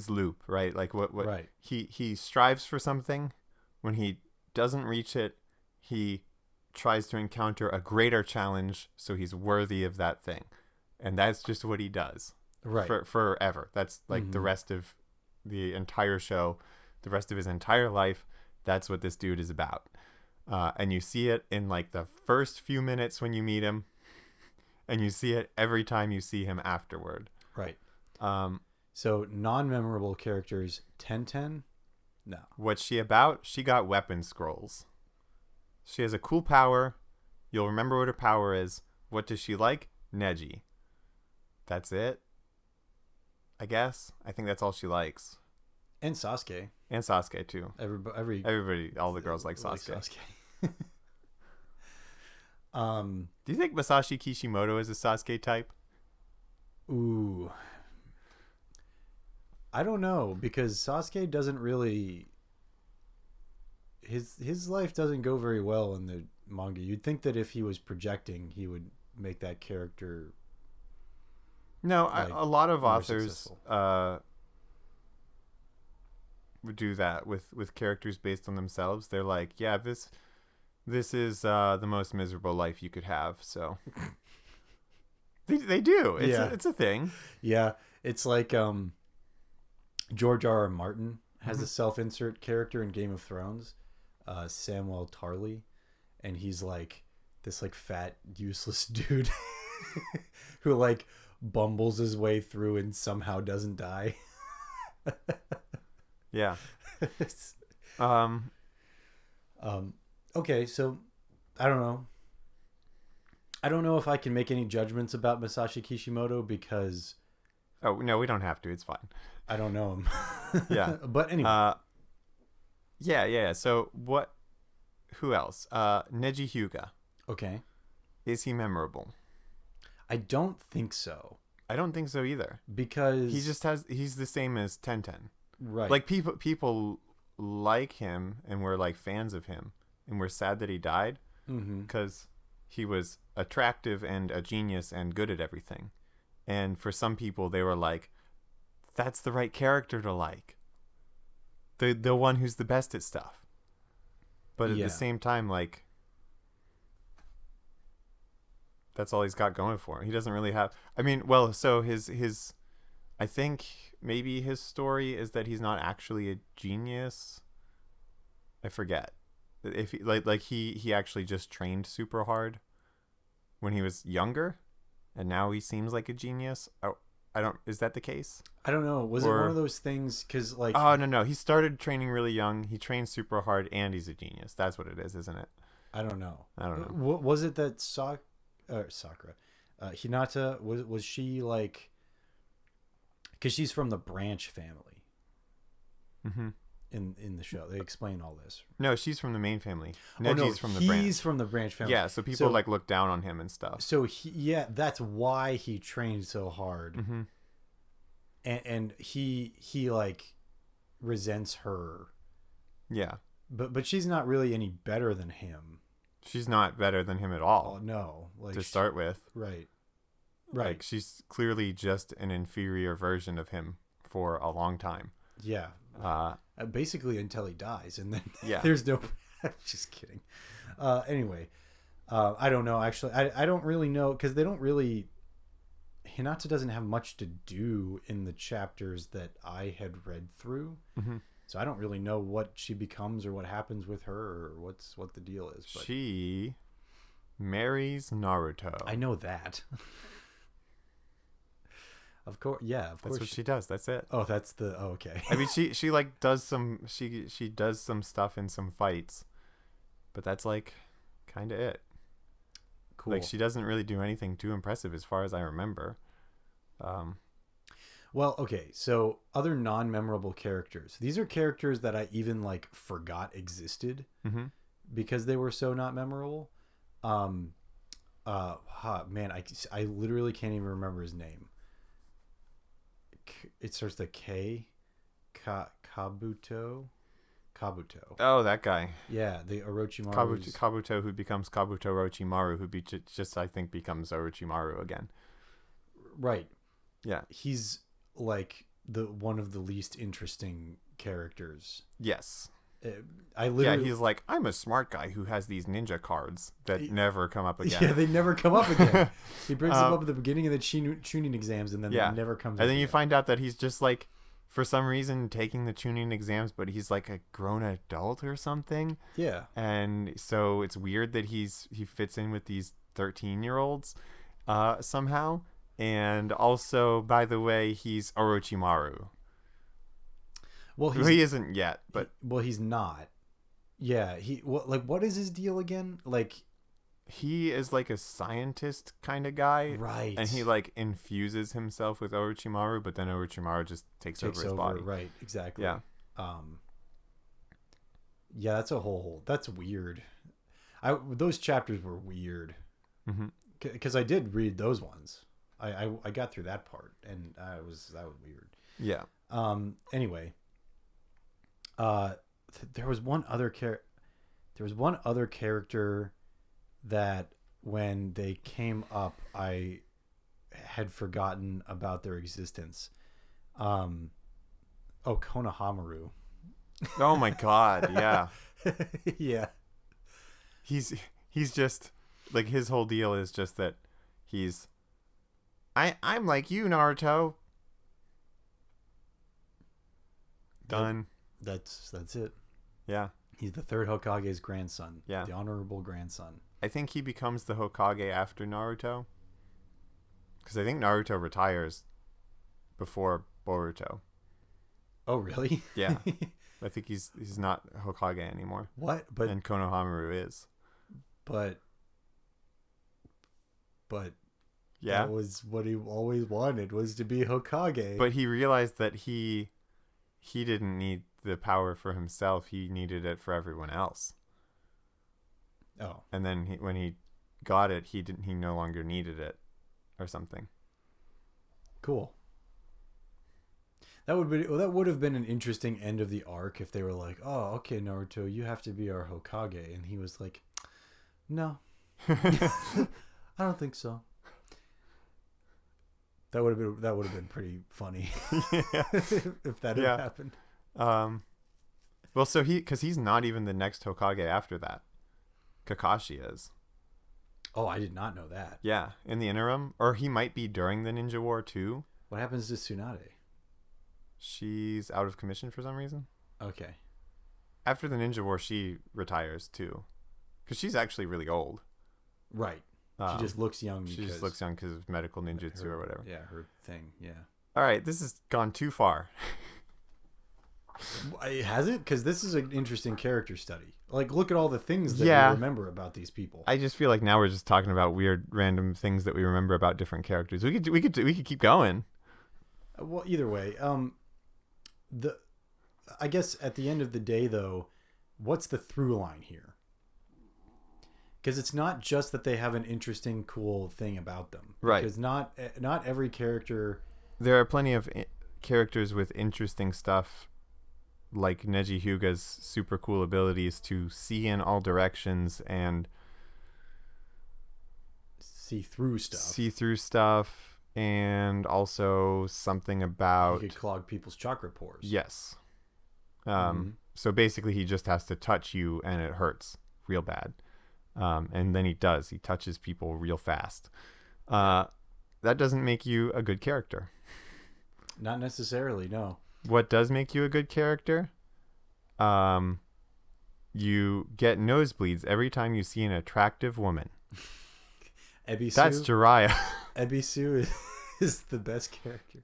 loop, right? Like what right. He strives for something. When he doesn't reach it, he tries to encounter a greater challenge, so he's worthy of that thing, and that's just what he does. Right. Forever. That's like the rest of the entire show, the rest of his entire life. That's what this dude is about. And you see it in like the first few minutes when you meet him, and you see it every time you see him afterward. Right. So non-memorable characters, Ten. No. What's she about? She got weapon scrolls. She has a cool power. You'll remember what her power is. What does she like? Neji. That's it. I guess. I think that's all she likes. And Sasuke. And Sasuke too. Everybody, all the girls like Sasuke. Do you think Masashi Kishimoto is a Sasuke type? Ooh. I don't know, because Sasuke doesn't really... His life doesn't go very well in the manga. You'd think that if he was projecting, he would make that character... No, like, a lot of authors would do that with characters based on themselves. They're like, yeah, this is the most miserable life you could have. So they do. It's a thing. Yeah, it's like George R.R. Martin has a self-insert character in Game of Thrones, Samwell Tarly, and he's like this like fat useless dude who like bumbles his way through and somehow doesn't die. Yeah. Okay, so I don't know. I don't know if I can make any judgments about Masashi Kishimoto because... Oh, no, we don't have to. It's fine. I don't know him. Yeah. But anyway. Yeah. So who else? Neji Hyuga. Okay. Is he memorable? I don't think so. I don't think so either. Because... he's the same as Tenten. Right. Like people like him and were like fans of him and were sad that he died because he was attractive and a genius and good at everything. And for some people, they were like, that's the right character to like. The one who's the best at stuff. But at the same time, like, that's all he's got going for him. He doesn't really have... I mean, well, so his I think maybe his story is that he's not actually a genius. I forget. If he actually just trained super hard when he was younger, and now he seems like a genius. Oh, I don't. Is that the case? I don't know. Was it one of those things? Because like... Oh, no. He started training really young. He trained super hard, and he's a genius. That's what it is, isn't it? I don't know. What was it that Sakura, Hinata, was she like... Because she's from the Branch family. In the show, they explain all this. No, she's from the main family. Neji's from the Branch. He's from the Branch family. Yeah, so people like look down on him and stuff. So that's why he trained so hard. And he like resents her. Yeah. but she's not really any better than him. She's not better than him at Oh all no, like to start with. right. Like, she's clearly just an inferior version of him for a long time. Yeah. Basically until he dies, and then Yeah. there's no. Just kidding. Anyway, I don't know. Actually, I don't really know because they don't really. Hinata doesn't have much to do in the chapters that I had read through, so I don't really know what she becomes or what happens with her or what the deal is. But she marries Naruto. I know that. Of course, yeah. Of course, That's what she does. That's it. Oh, that's the. Oh, okay. I mean, she like does some she does some stuff in some fights, but that's like kind of it. Cool. Like, she doesn't really do anything too impressive as far as I remember. Well, okay. So other non-memorable characters. These are characters that I even like forgot existed because they were so not memorable. Man, I literally can't even remember his name. It starts with a K. Kabuto. Oh, that guy. Yeah, the Orochimaru. Kabuto, who becomes Kabuto Orochimaru, who just I think becomes Orochimaru again. Right. Yeah. He's like one of the least interesting characters. Yes. I literally. Yeah, he's like, I'm a smart guy who has these ninja cards that never come up again. Yeah, they never come up again. He brings them up at the beginning of the Chunin exams, and then they never comes up. And then you again. find out that he's just like, for some reason, taking the Chunin exams, but he's like a grown adult or something. Yeah. And so it's weird that he fits in with these 13-year-olds somehow. And also, by the way, he's Orochimaru. Well, he isn't yet, but he's not. Yeah, what is his deal again? Like, he is like a scientist kind of guy, right? And he like infuses himself with Orochimaru, but then Orochimaru just takes over his body. Right, exactly. Yeah. Yeah, that's weird. Those chapters were weird. Because I did read those ones. I got through that part, and that was weird. Yeah. Anyway. There was one other character that when they came up, I had forgotten about their existence. Konohamaru. Oh my god, yeah. Yeah. He's just like, his whole deal is just that I'm like you, Naruto. Done. That's it. Yeah. He's the third Hokage's grandson. Yeah. The honorable grandson. I think he becomes the Hokage after Naruto. Because I think Naruto retires before Boruto. Oh, really? Yeah. I think he's not Hokage anymore. What? But and Konohamaru is. But yeah, that was what he always wanted, was to be Hokage. But he realized that he didn't need the power for himself. He needed it for everyone else. Oh. And then when he got it, he no longer needed it or something. Cool. That would have been an interesting end of the arc if they were like, "Oh, okay, Naruto, you have to be our Hokage," and he was like, "No, I don't think so." That would have been pretty funny. If that had happened. Well, so because he's not even the next Hokage after that. Kakashi is. Oh, I did not know that. Yeah, in the interim, or he might be during the Ninja War too. What happens to Tsunade? She's out of commission for some reason. Okay. After the Ninja War, she retires too, because she's actually really old. Right. She just looks young. She just looks young because of medical ninjutsu or whatever. Yeah, her thing. Yeah. All right, this has gone too far. Has it? Because this is an interesting character study. Like, look at all the things that we remember about these people. I just feel like now we're just talking about weird, random things that we remember about different characters. We could keep going. Well, either way, I guess at the end of the day, though, what's the through line here? Because it's not just that they have an interesting, cool thing about them. Right. Because not every character. There are plenty of characters with interesting stuff, like Neji Hyuga's super cool abilities to see in all directions and see through stuff, and also something about he could clog people's chakra pores. Yes. So basically he just has to touch you and it hurts real bad. And then he touches people real fast. That doesn't make you a good character. Not necessarily, no. What does make you a good character? You get nosebleeds every time you see an attractive woman. Ebisu? That's Jiraiya. Ebisu is the best character.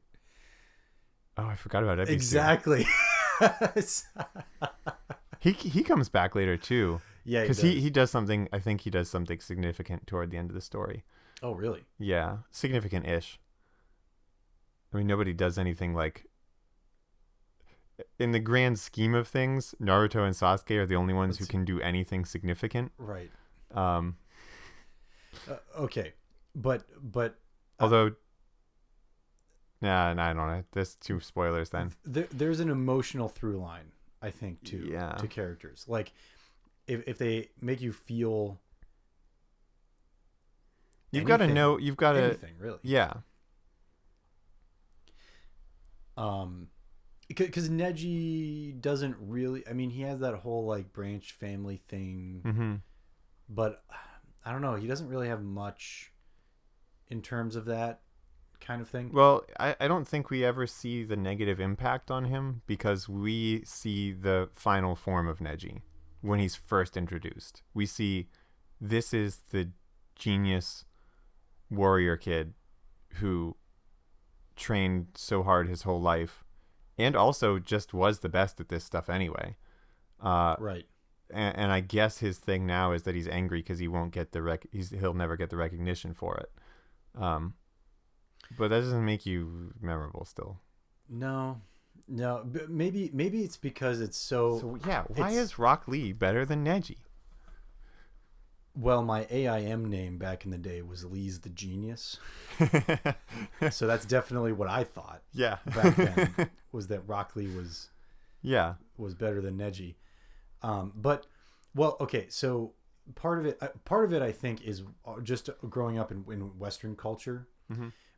Oh, I forgot about Ebisu. Exactly. He comes back later too. Yeah, because he does something. I think he does something significant toward the end of the story. Oh, really? Yeah, significant-ish. I mean, nobody does anything like. In the grand scheme of things, Naruto and Sasuke are the only ones who can do anything significant. Right. Okay, but although, I don't know. There's 2 spoilers then. There's an emotional through line, I think, too, yeah. to characters. Like, if they make you feel, you've got to know. You've got to anything really. Yeah. Because Neji doesn't really. I mean, he has that whole like branch family thing, but I don't know. He doesn't really have much in terms of that kind of thing. Well, I don't think we ever see the negative impact on him because we see the final form of Neji when he's first introduced. We see this is the genius warrior kid who trained so hard his whole life and also just was the best at this stuff anyway. Right. And I guess his thing now is that he's angry because he won't get he'll never get the recognition for it. But that doesn't make you memorable still. No. Maybe it's because it's so yeah. Why is Rock Lee better than Neji? Well, my AIM name back in the day was leesthegenius. So that's definitely what I thought. Yeah. Back then was that Rock Lee was better than Neji. But well, okay. So part of it, I think, is just growing up in Western culture,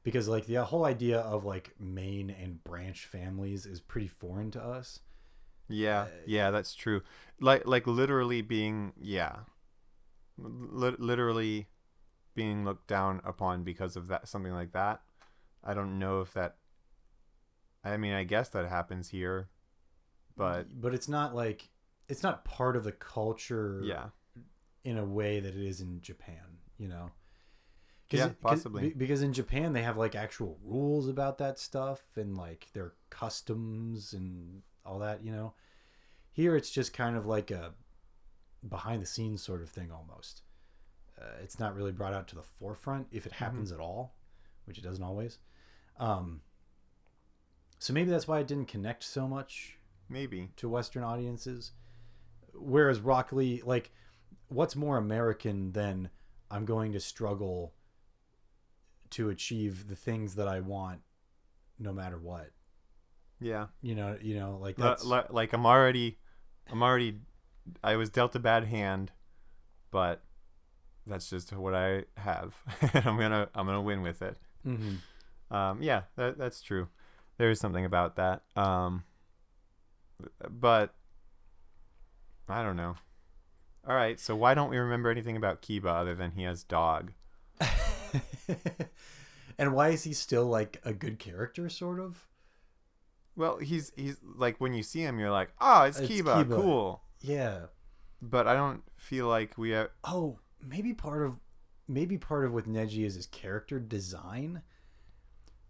because like the whole idea of like main and branch families is pretty foreign to us. Yeah, that's true. Like literally being literally being looked down upon because of that, something like that. I don't know if that. I mean, I guess that happens here, but it's not like it's not part of the culture. Yeah. In a way that it is in Japan, you know. Yeah, possibly. Because in Japan they have like actual rules about that stuff and like their customs and all that, you know. Here it's just kind of like a behind the scenes sort of thing almost. It's not really brought out to the forefront if it happens at all, which it doesn't always. So maybe that's why it didn't connect so much maybe to Western audiences. Whereas Rock Lee, like, what's more American than I'm going to struggle to achieve the things that I want no matter what? Yeah. You know, like that's like I was dealt a bad hand, but that's just what I have. I'm gonna win with it. Yeah, that's true. There is something about that. But I don't know. All right, so why don't we remember anything about Kiba other than he has dog? And why is he still like a good character, sort of? Well, he's like when you see him, you're like, oh, it's Kiba, cool. Yeah. But I don't feel like we have. Oh, maybe part of with Neji is his character design,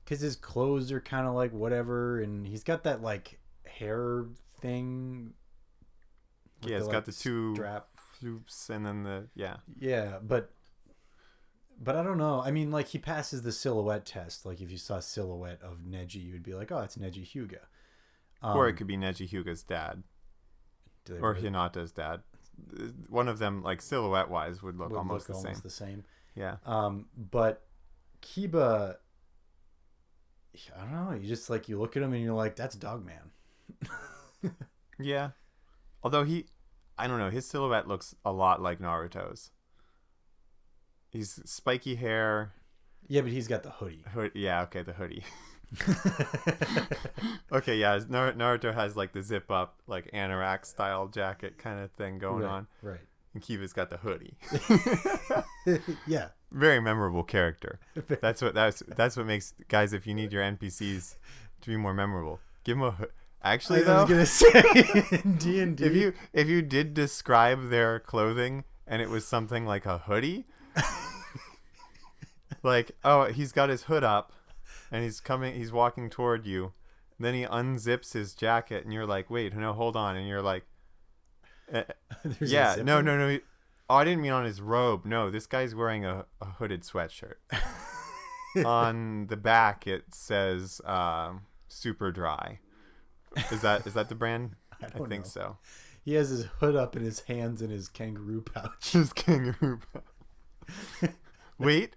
because his clothes are kind of like whatever, and he's got that like hair thing. Yeah, it's got the 2 strap loops and then yeah, but I don't know. I mean, like, he passes the silhouette test. Like, if you saw a silhouette of Neji, you would be like, oh, it's Neji Hyuga. Or it could be Neji Hyuga's dad. Or really? Hinata's dad. One of them, like, silhouette wise, would look almost the same. Yeah. But Kiba, I don't know. You just like, you look at him and you're like, that's Dogman. Yeah. Although I don't know, his silhouette looks a lot like Naruto's. He's spiky hair. Yeah, but he's got the hoodie. Yeah, okay, the hoodie. Okay, yeah, Naruto has like the zip up, like anorak style jacket kind of thing going on. Right. And Kiva's got the hoodie. Yeah. Very memorable character. That's what makes, guys, if you need your NPCs to be more memorable, give them a actually though. I was gonna say in D&D, if you did describe their clothing and it was something like a hoodie, like, oh, he's got his hood up and he's walking toward you, then he unzips his jacket and you're like, wait, no, hold on, and you're like, yeah, no. Oh, I didn't mean on his robe. No, this guy's wearing a hooded sweatshirt. On the back it says super dry. Is that the brand? I think know. so. He has his hood up in his hands in his kangaroo pouch. His kangaroo pouch. Wait.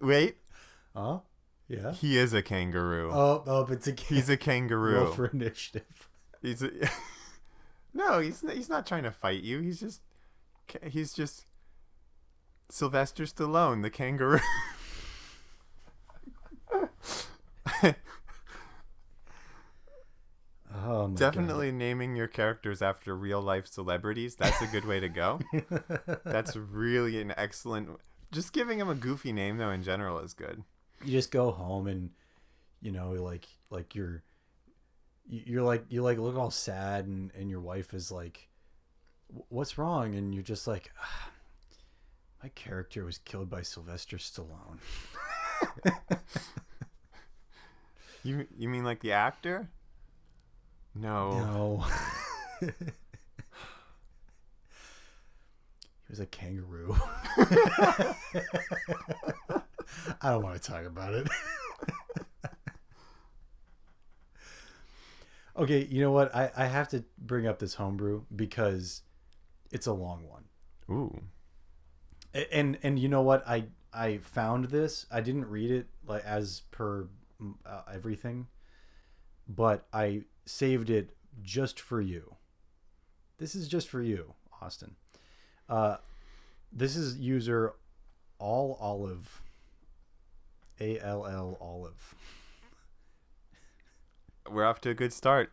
Huh? Yeah. He is a kangaroo. Oh, it's He's a kangaroo. Roll for initiative. No, he's not trying to fight you. He's just Sylvester Stallone, the kangaroo. Oh my Definitely naming your characters after real life celebrities. That's a good way to go. That's really an excellent. Just giving him a goofy name though in general is good. You just go home and like you look all sad and your wife is like, what's wrong? And you're just like, my character was killed by Sylvester Stallone. You mean like the actor? No. He was a kangaroo. I don't want to talk about it. Okay, you know what? I have to bring up this homebrew because it's a long one. Ooh. And you know what? I found this. I didn't read it like as per everything, but I saved it just for you. This is just for you, Austin. This is user allolive. ALL olive. We're off to a good start.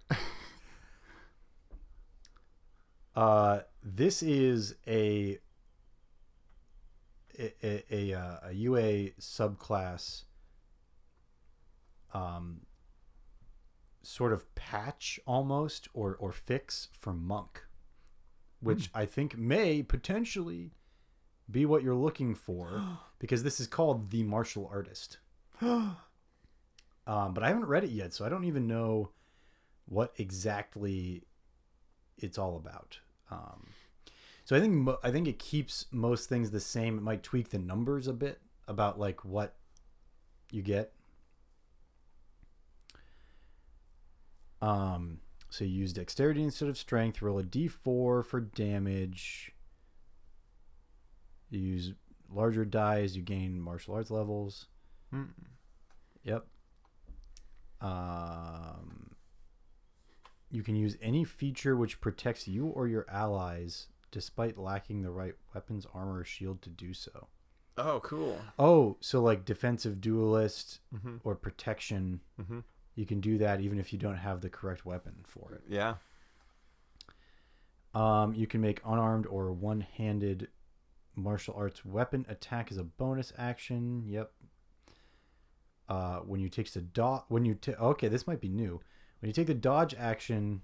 This is a UA subclass sort of patch almost or fix for monk, which I think may potentially be what you're looking for because this is called the martial artist. But I haven't read it yet, so I don't even know what exactly it's all about. So I think it keeps most things the same. It might tweak the numbers a bit about like what you get. So you use dexterity instead of strength. Roll a d4 for damage. You use larger dice. You gain martial arts levels. Yep. You can use any feature which protects you or your allies despite lacking the right weapons, armor, or shield to do so. Oh, cool. Oh, so like defensive duelist or protection. You can do that even if you don't have the correct weapon for it. Yeah. You can make unarmed or one-handed martial arts weapon attack as a bonus action. Yep. When you take the okay, this might be new. When you take the dodge action,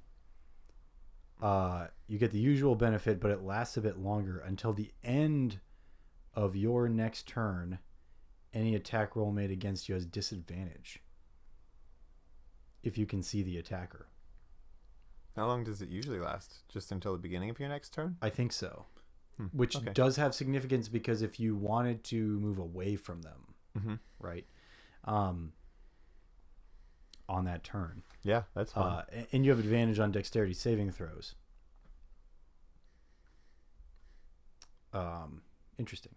you get the usual benefit, but it lasts a bit longer until the end of your next turn. Any attack roll made against you has disadvantage if you can see the attacker. How long does it usually last? Just until the beginning of your next turn? I think so. Which does have significance because if you wanted to move away from them, right, on that turn. Yeah, that's fine. And you have advantage on dexterity saving throws. Interesting.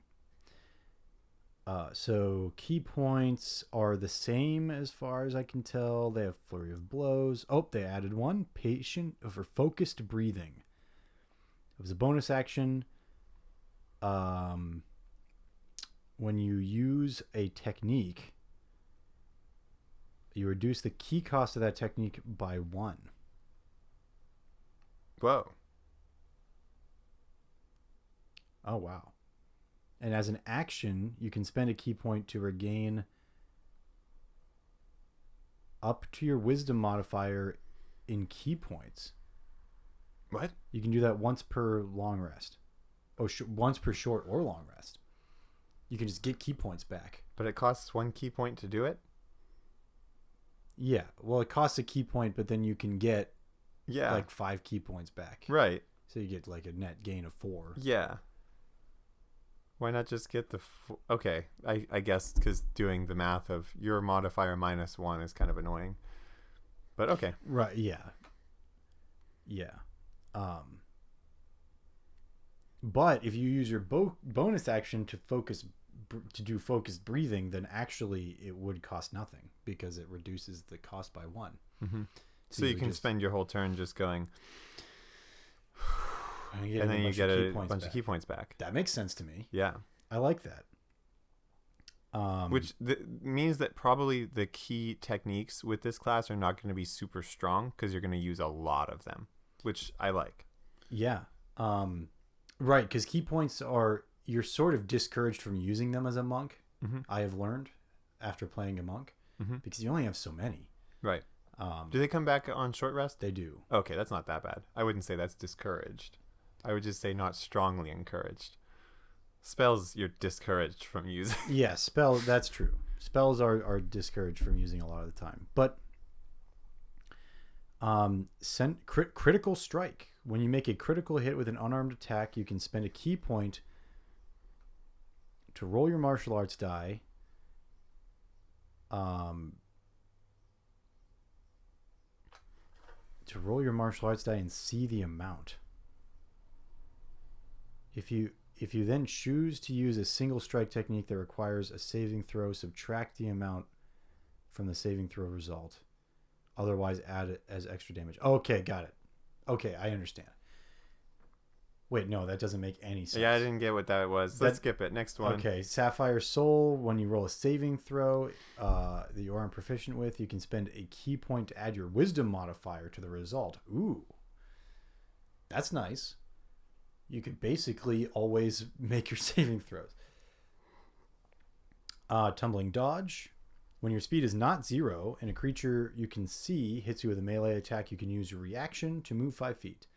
So key points are the same as far as I can tell. They have flurry of blows. Oh, they added one. Patient for focused breathing. It was a bonus action. When you use a technique, you reduce the key cost of that technique by 1. Whoa. Oh, wow. And as an action, you can spend a key point to regain up to your wisdom modifier in key points. What? You can do that once per long rest. Oh, once per short or long rest. You can just get key points back. But it costs 1 key point to do it? Yeah. Well, it costs a key point, but then you can get like 5 key points back. Right. So you get like a net gain of 4. Yeah. Why not just get the... Okay, I guess because doing the math of your modifier minus 1 is kind of annoying. But okay. Right, yeah. Yeah. But if you use your bonus action to do focused breathing, then actually it would cost nothing because it reduces the cost by 1. Mm-hmm. So you can spend your whole turn just going... And then you get a bunch of key points back. That makes sense to me. Yeah. I like that. Which means that probably the key techniques with this class are not going to be super strong because you're going to use a lot of them, which I like. Yeah. Right, because key points you're sort of discouraged from using them as a monk, I have learned after playing a monk, because you only have so many. Right. Do they come back on short rest? They do. Okay, that's not that bad. I wouldn't say that's discouraged. I would just say not strongly encouraged. Spells you're discouraged from using. Yeah, that's true. Spells are discouraged from using a lot of the time. But critical strike. When you make a critical hit with an unarmed attack, you can spend a key point to roll your martial arts die. To roll your martial arts die and see the amount. If you then choose to use a single strike technique that requires a saving throw, subtract the amount from the saving throw result. Otherwise, add it as extra damage. Okay, got it. Okay, I understand. Wait, no, that doesn't make any sense. Yeah, I didn't get what that was. Let's skip it. Next one. Okay, Sapphire Soul. When you roll a saving throw that you aren't proficient with, you can spend a key point to add your wisdom modifier to the result. Ooh, that's nice. You could basically always make your saving throws. Tumbling Dodge. When your speed is not 0 and a creature you can see hits you with a melee attack, you can use your reaction to move 5 feet.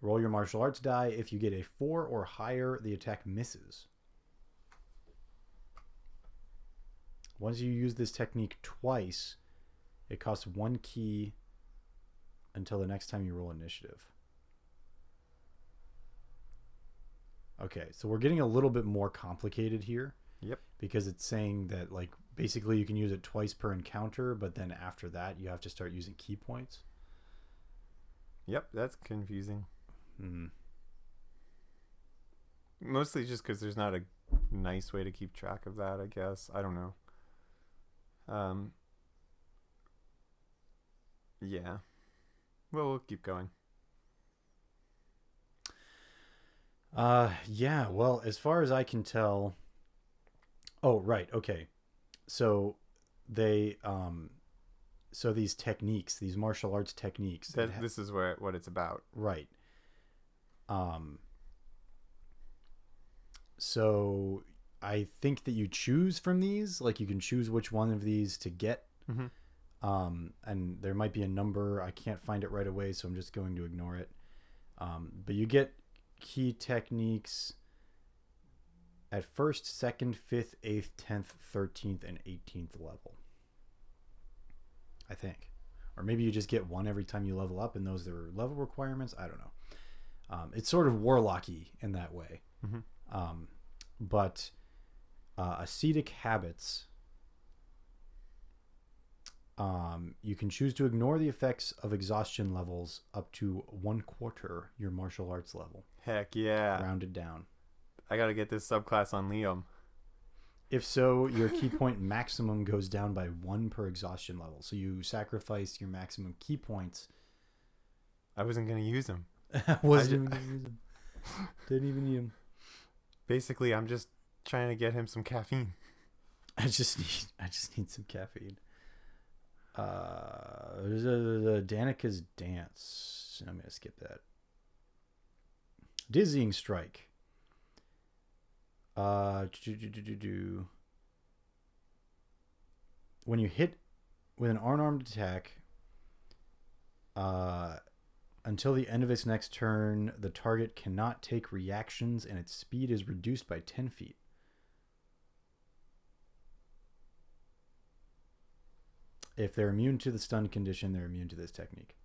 Roll your martial arts die. If you get a 4 or higher, the attack misses. Once you use this technique twice, it costs 1 key until the next time you roll initiative. Okay, so we're getting a little bit more complicated here. Yep. Because it's saying that, like, basically you can use it twice per encounter, but then after that you have to start using key points. Yep, that's confusing. Mm-hmm. Mostly just because there's not a nice way to keep track of that, I guess. I don't know. Yeah. Well, we'll keep going. Yeah, well, as far as I can tell... Oh, right, okay. So they... So these techniques, these martial arts techniques... This is what it's about. Right. So I think that you choose from these. Like, you can choose which one of these to get. And there might be a number. I can't find it right away, so I'm just going to ignore it. But you get key techniques at 1st, 2nd, 5th, 8th, 10th, 13th, and 18th level. I think. Or maybe you just get one every time you level up, and those are level requirements. I don't know. It's sort of warlocky in that way. But ascetic habits, you can choose to ignore the effects of exhaustion levels up to 1/4 your martial arts level. Heck yeah. Rounded down. I gotta get this subclass on Liam. If so, your key point maximum goes down by 1 per exhaustion level. So you sacrifice your maximum key points. I wasn't gonna use them. Wasn't even gonna use them. Didn't even need them. Basically, I'm just trying to get him some caffeine. I just need some caffeine. There's a Danica's Dance. I'm gonna skip that. Dizzying Strike. When you hit with an unarmed attack, until the end of its next turn, the target cannot take reactions and its speed is reduced by 10 feet. If they're immune to the stun condition, they're immune to this technique.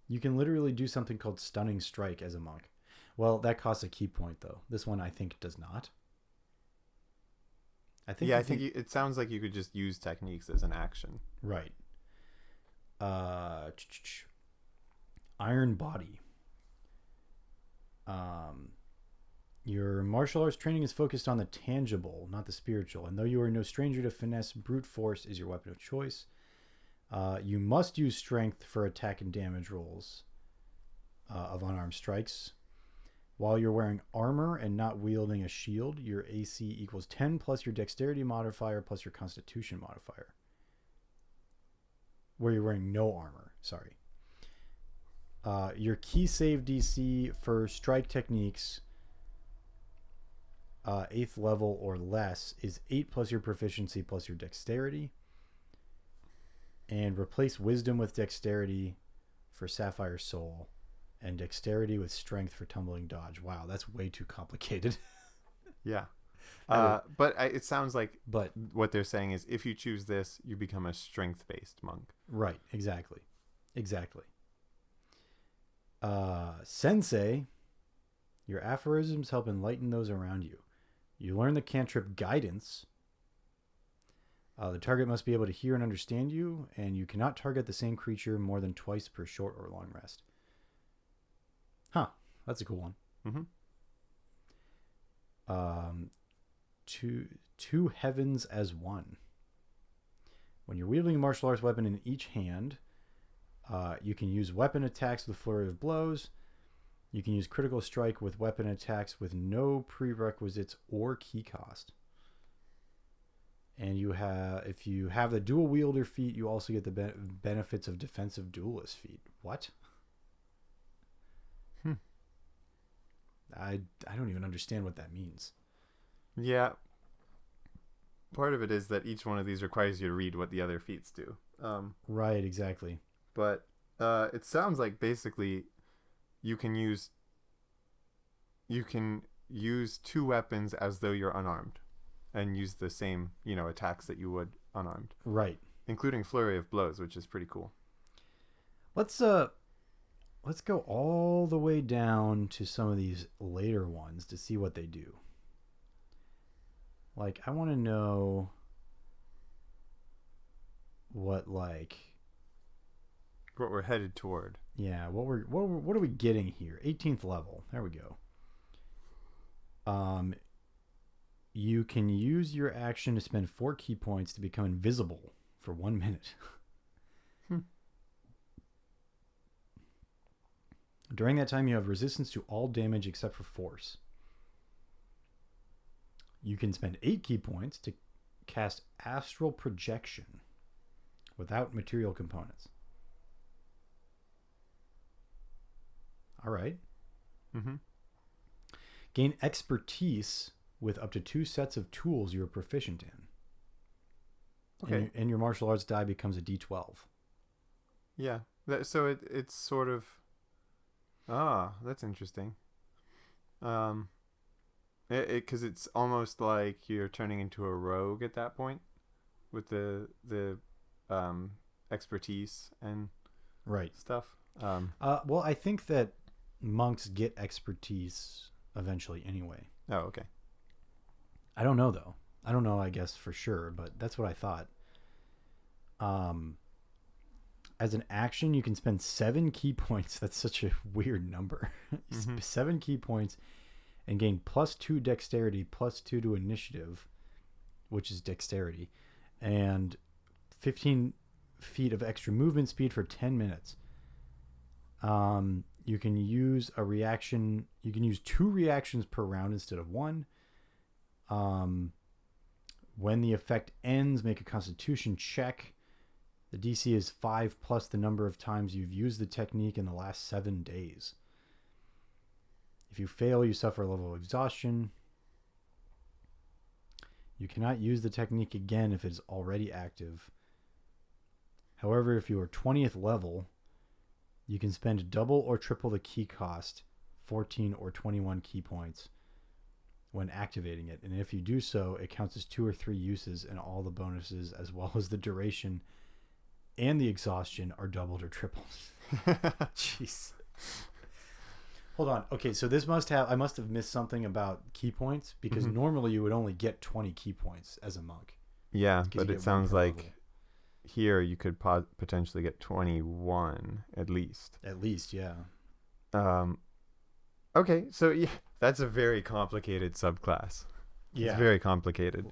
You can literally do something called Stunning Strike as a monk. Well, that costs a key point, though. This one, I think, does not. I think it sounds like you could just use techniques as an action. Right. Iron Body. Your martial arts training is focused on the tangible, not the spiritual. And though you are no stranger to finesse, brute force is your weapon of choice. You must use strength for attack and damage rolls of unarmed strikes. While you're wearing armor and not wielding a shield, your AC equals 10 plus your dexterity modifier plus your constitution modifier. Where you're wearing no armor, sorry. Your key save DC for strike techniques, 8th level or less, is 8 plus your proficiency plus your dexterity. And replace wisdom with dexterity for Sapphire Soul. And dexterity with strength for tumbling dodge. Wow, that's way too complicated. Yeah. It sounds like what they're saying is if you choose this, you become a strength-based monk. Right, exactly. Sensei, your aphorisms help enlighten those around you. You learn the cantrip Guidance. The target must be able to hear and understand you, and you cannot target the same creature more than twice per short or long rest. Huh, that's a cool one. Two heavens as one. When you're wielding a martial arts weapon in each hand, you can use weapon attacks with flurry of blows. You can use critical strike with weapon attacks with no prerequisites or key cost. And if you have the dual wielder feat, you also get the benefits of defensive duelist feat. What? I don't even understand what that means. Yeah. Part of it is that each one of these requires you to read what the other feats do. Right, exactly. But it sounds like basically you can use two weapons as though you're unarmed and use the same, attacks that you would unarmed. Right. Including flurry of blows, which is pretty cool. Let's go all the way down to some of these later ones to see what they do. Like, I want to know what we're headed toward. Yeah, what are we getting here? 18th level. There we go. You can use your action to spend 4 key points to become invisible for 1 minute. During that time, you have resistance to all damage except for force. You can spend 8 key points to cast astral projection without material components. All right. Gain expertise with up to 2 sets of tools you're proficient in. Okay. And your martial arts die becomes a D12. Yeah. So it's sort of... that's interesting. Because it's almost like you're turning into a rogue at that point with the expertise and stuff. Well, I think that monks get expertise eventually anyway. Oh, okay. I don't know though. I don't know, I guess for sure, but that's what I thought. As an action, you can spend 7 key points. That's such a weird number. 7 key points and gain +2 dexterity, +2 to initiative, which is dexterity, and 15 feet of extra movement speed for 10 minutes. You can use a reaction. You can use 2 reactions per round instead of 1. When the effect ends, make a Constitution check. The DC is 5 plus the number of times you've used the technique in the last 7 days. If you fail, you suffer a level of exhaustion. You cannot use the technique again if it is already active. However, if you are 20th level, you can spend double or triple the key cost, 14 or 21 key points, when activating it. And if you do so, it counts as 2 or 3 uses, and all the bonuses, as well as the duration and the exhaustion, are doubled or tripled. Jeez. Hold on. Okay, so I must have missed something about key points, because normally you would only get 20 key points as a monk. Yeah, but it sounds like level. Here you could potentially get 21 at least. At least, yeah. Okay, so yeah, that's a very complicated subclass. Yeah. It's very complicated.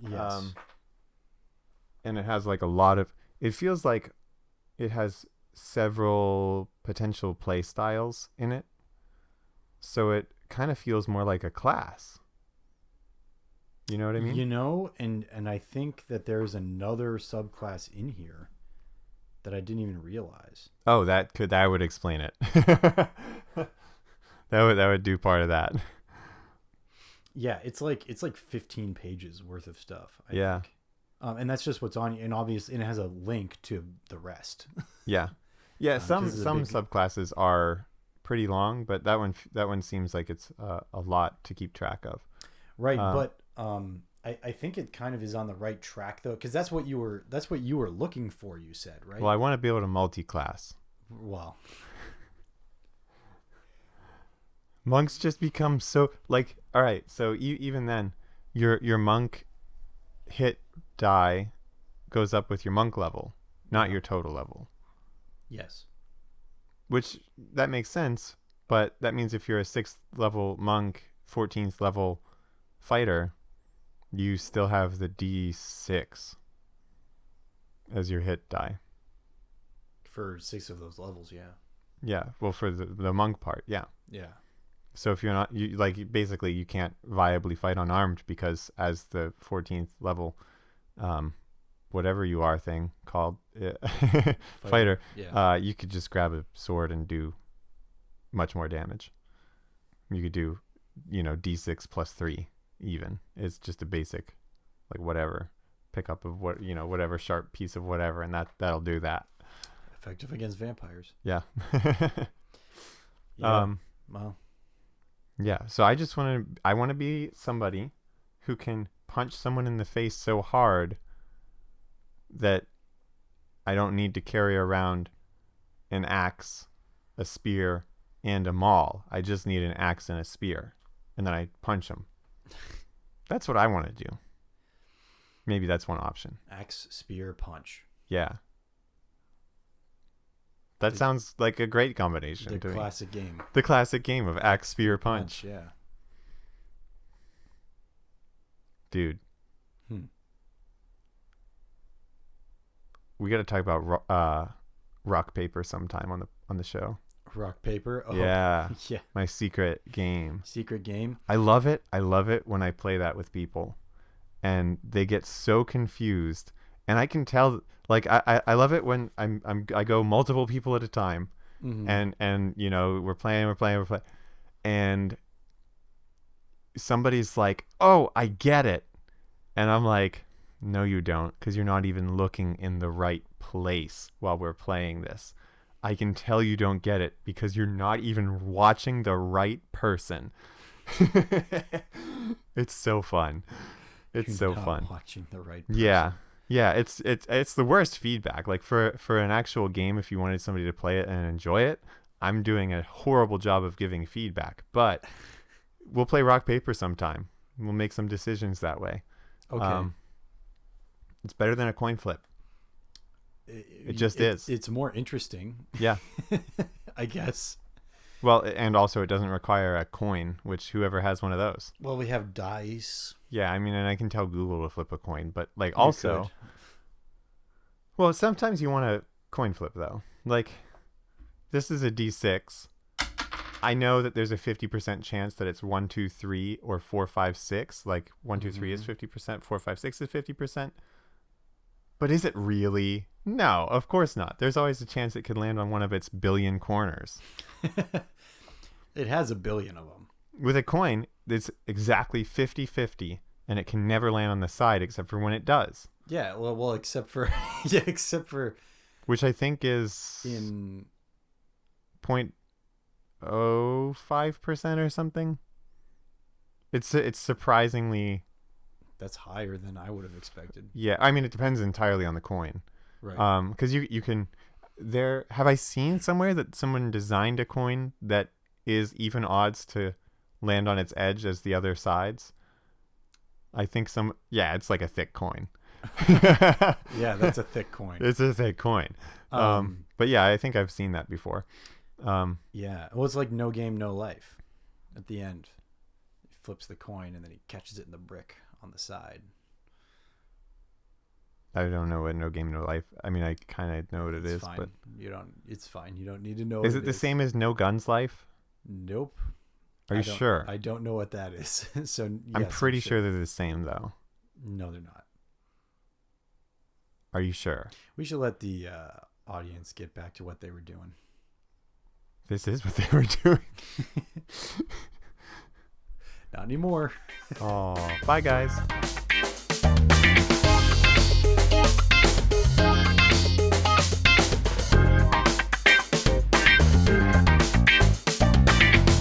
Yes. And it has like a lot of... It feels like it has several potential play styles in it. So it kind of feels more like a class. You know what I mean? You know, and I think that there's another subclass in here that I didn't even realize. Oh, that would explain it. that would do part of that. Yeah, it's like 15 pages worth of stuff. I think. And that's just what's on, and obviously, and it has a link to the rest. Yeah. Some subclasses are pretty long, but that one seems like it's a lot to keep track of. Right, but I think it kind of is on the right track though, because that's what you were looking for. You said, right? Well, I want to be able to multi-class. Well, monks just become so like. All right, so even then, your monk hit die goes up with your monk level, not your total level. Yes. Which that makes sense, but that means if you're a 6th level monk, 14th level fighter, you still have the D6 as your hit die. For 6 of those levels, yeah. Yeah, well, for the monk part, yeah. Yeah. So if you're not, basically you can't viably fight unarmed, because as the 14th level, whatever you are thing called, fighter, yeah. You could just grab a sword and do much more damage. You could do, D6 plus 3 even. It's just a basic, like whatever, pick up of what, whatever sharp piece of whatever, and that'll do that. Effective against vampires. Yeah. Yeah. Well. Yeah, so I want to be somebody who can punch someone in the face so hard that I don't need to carry around an axe, a spear, and a maul. I just need an axe and a spear, and then I punch them. That's what I want to do. Maybe that's one option. Axe, spear, punch. Yeah. That sounds like a great combination. The classic game. The classic game of axe, spear, punch. Yeah. Dude. We got to talk about rock paper sometime on the show. Rock paper. Oh, yeah. Yeah. My secret game. Secret game. I love it. I love it when I play that with people, and they get so confused. And I can tell, like, I love it when I go multiple people at a time, and we're playing, and somebody's like, "Oh, I get it," and I'm like, "No, you don't, because you're not even looking in the right place while we're playing this. I can tell you don't get it because you're not even watching the right person." It's so fun. It's so fun. Watching the right person. Yeah. Yeah, it's the worst feedback. Like for an actual game, if you wanted somebody to play it and enjoy it, I'm doing a horrible job of giving feedback. But we'll play rock paper sometime. We'll make some decisions that way. Okay. It's better than a coin flip. It just is. It's more interesting. Yeah. I guess. Well, and also it doesn't require a coin, which whoever has one of those. Well, we have dice. Yeah, I mean, and I can tell Google to flip a coin, but like You also, could. well, sometimes you want a coin flip though. Like, this is a D6. I know that there's a 50% chance that it's 1, 2, 3, or 4, 5, 6. Like 1, 2, 3 is 50%, 4, 5, 6 is 50%. But is it really? No, of course not. There's always a chance it could land on one of its billion corners. It has a billion of them. With a coin, it's exactly 50-50, and it can never land on the side except for when it does. Yeah, well, except for except for Which I think is in 0.05% or something. It's surprisingly. that's higher than I would have expected. Yeah, I mean, it depends entirely on the coin. Right. Because you can. Have I seen somewhere that someone designed a coin that is even odds to land on its edge as the other sides? I think it's like a thick coin. Yeah, that's a thick coin. It's a thick coin. But yeah, I think I've seen that before. Yeah. Well, it's like no game, no life. At the end, he flips the coin and then he catches it in the brick on the side. I don't know what No Game No Life. I mean, I kind of know what it is, Fine. but It's fine. You don't need to know. is it the same as No Guns Life? Nope. Are you sure? I don't know what that is. So yes, I'm pretty sure they're the same, though. No, they're not. Are you sure? We should let the audience get back to what they were doing. This is what they were doing. Not anymore. Oh, bye, guys.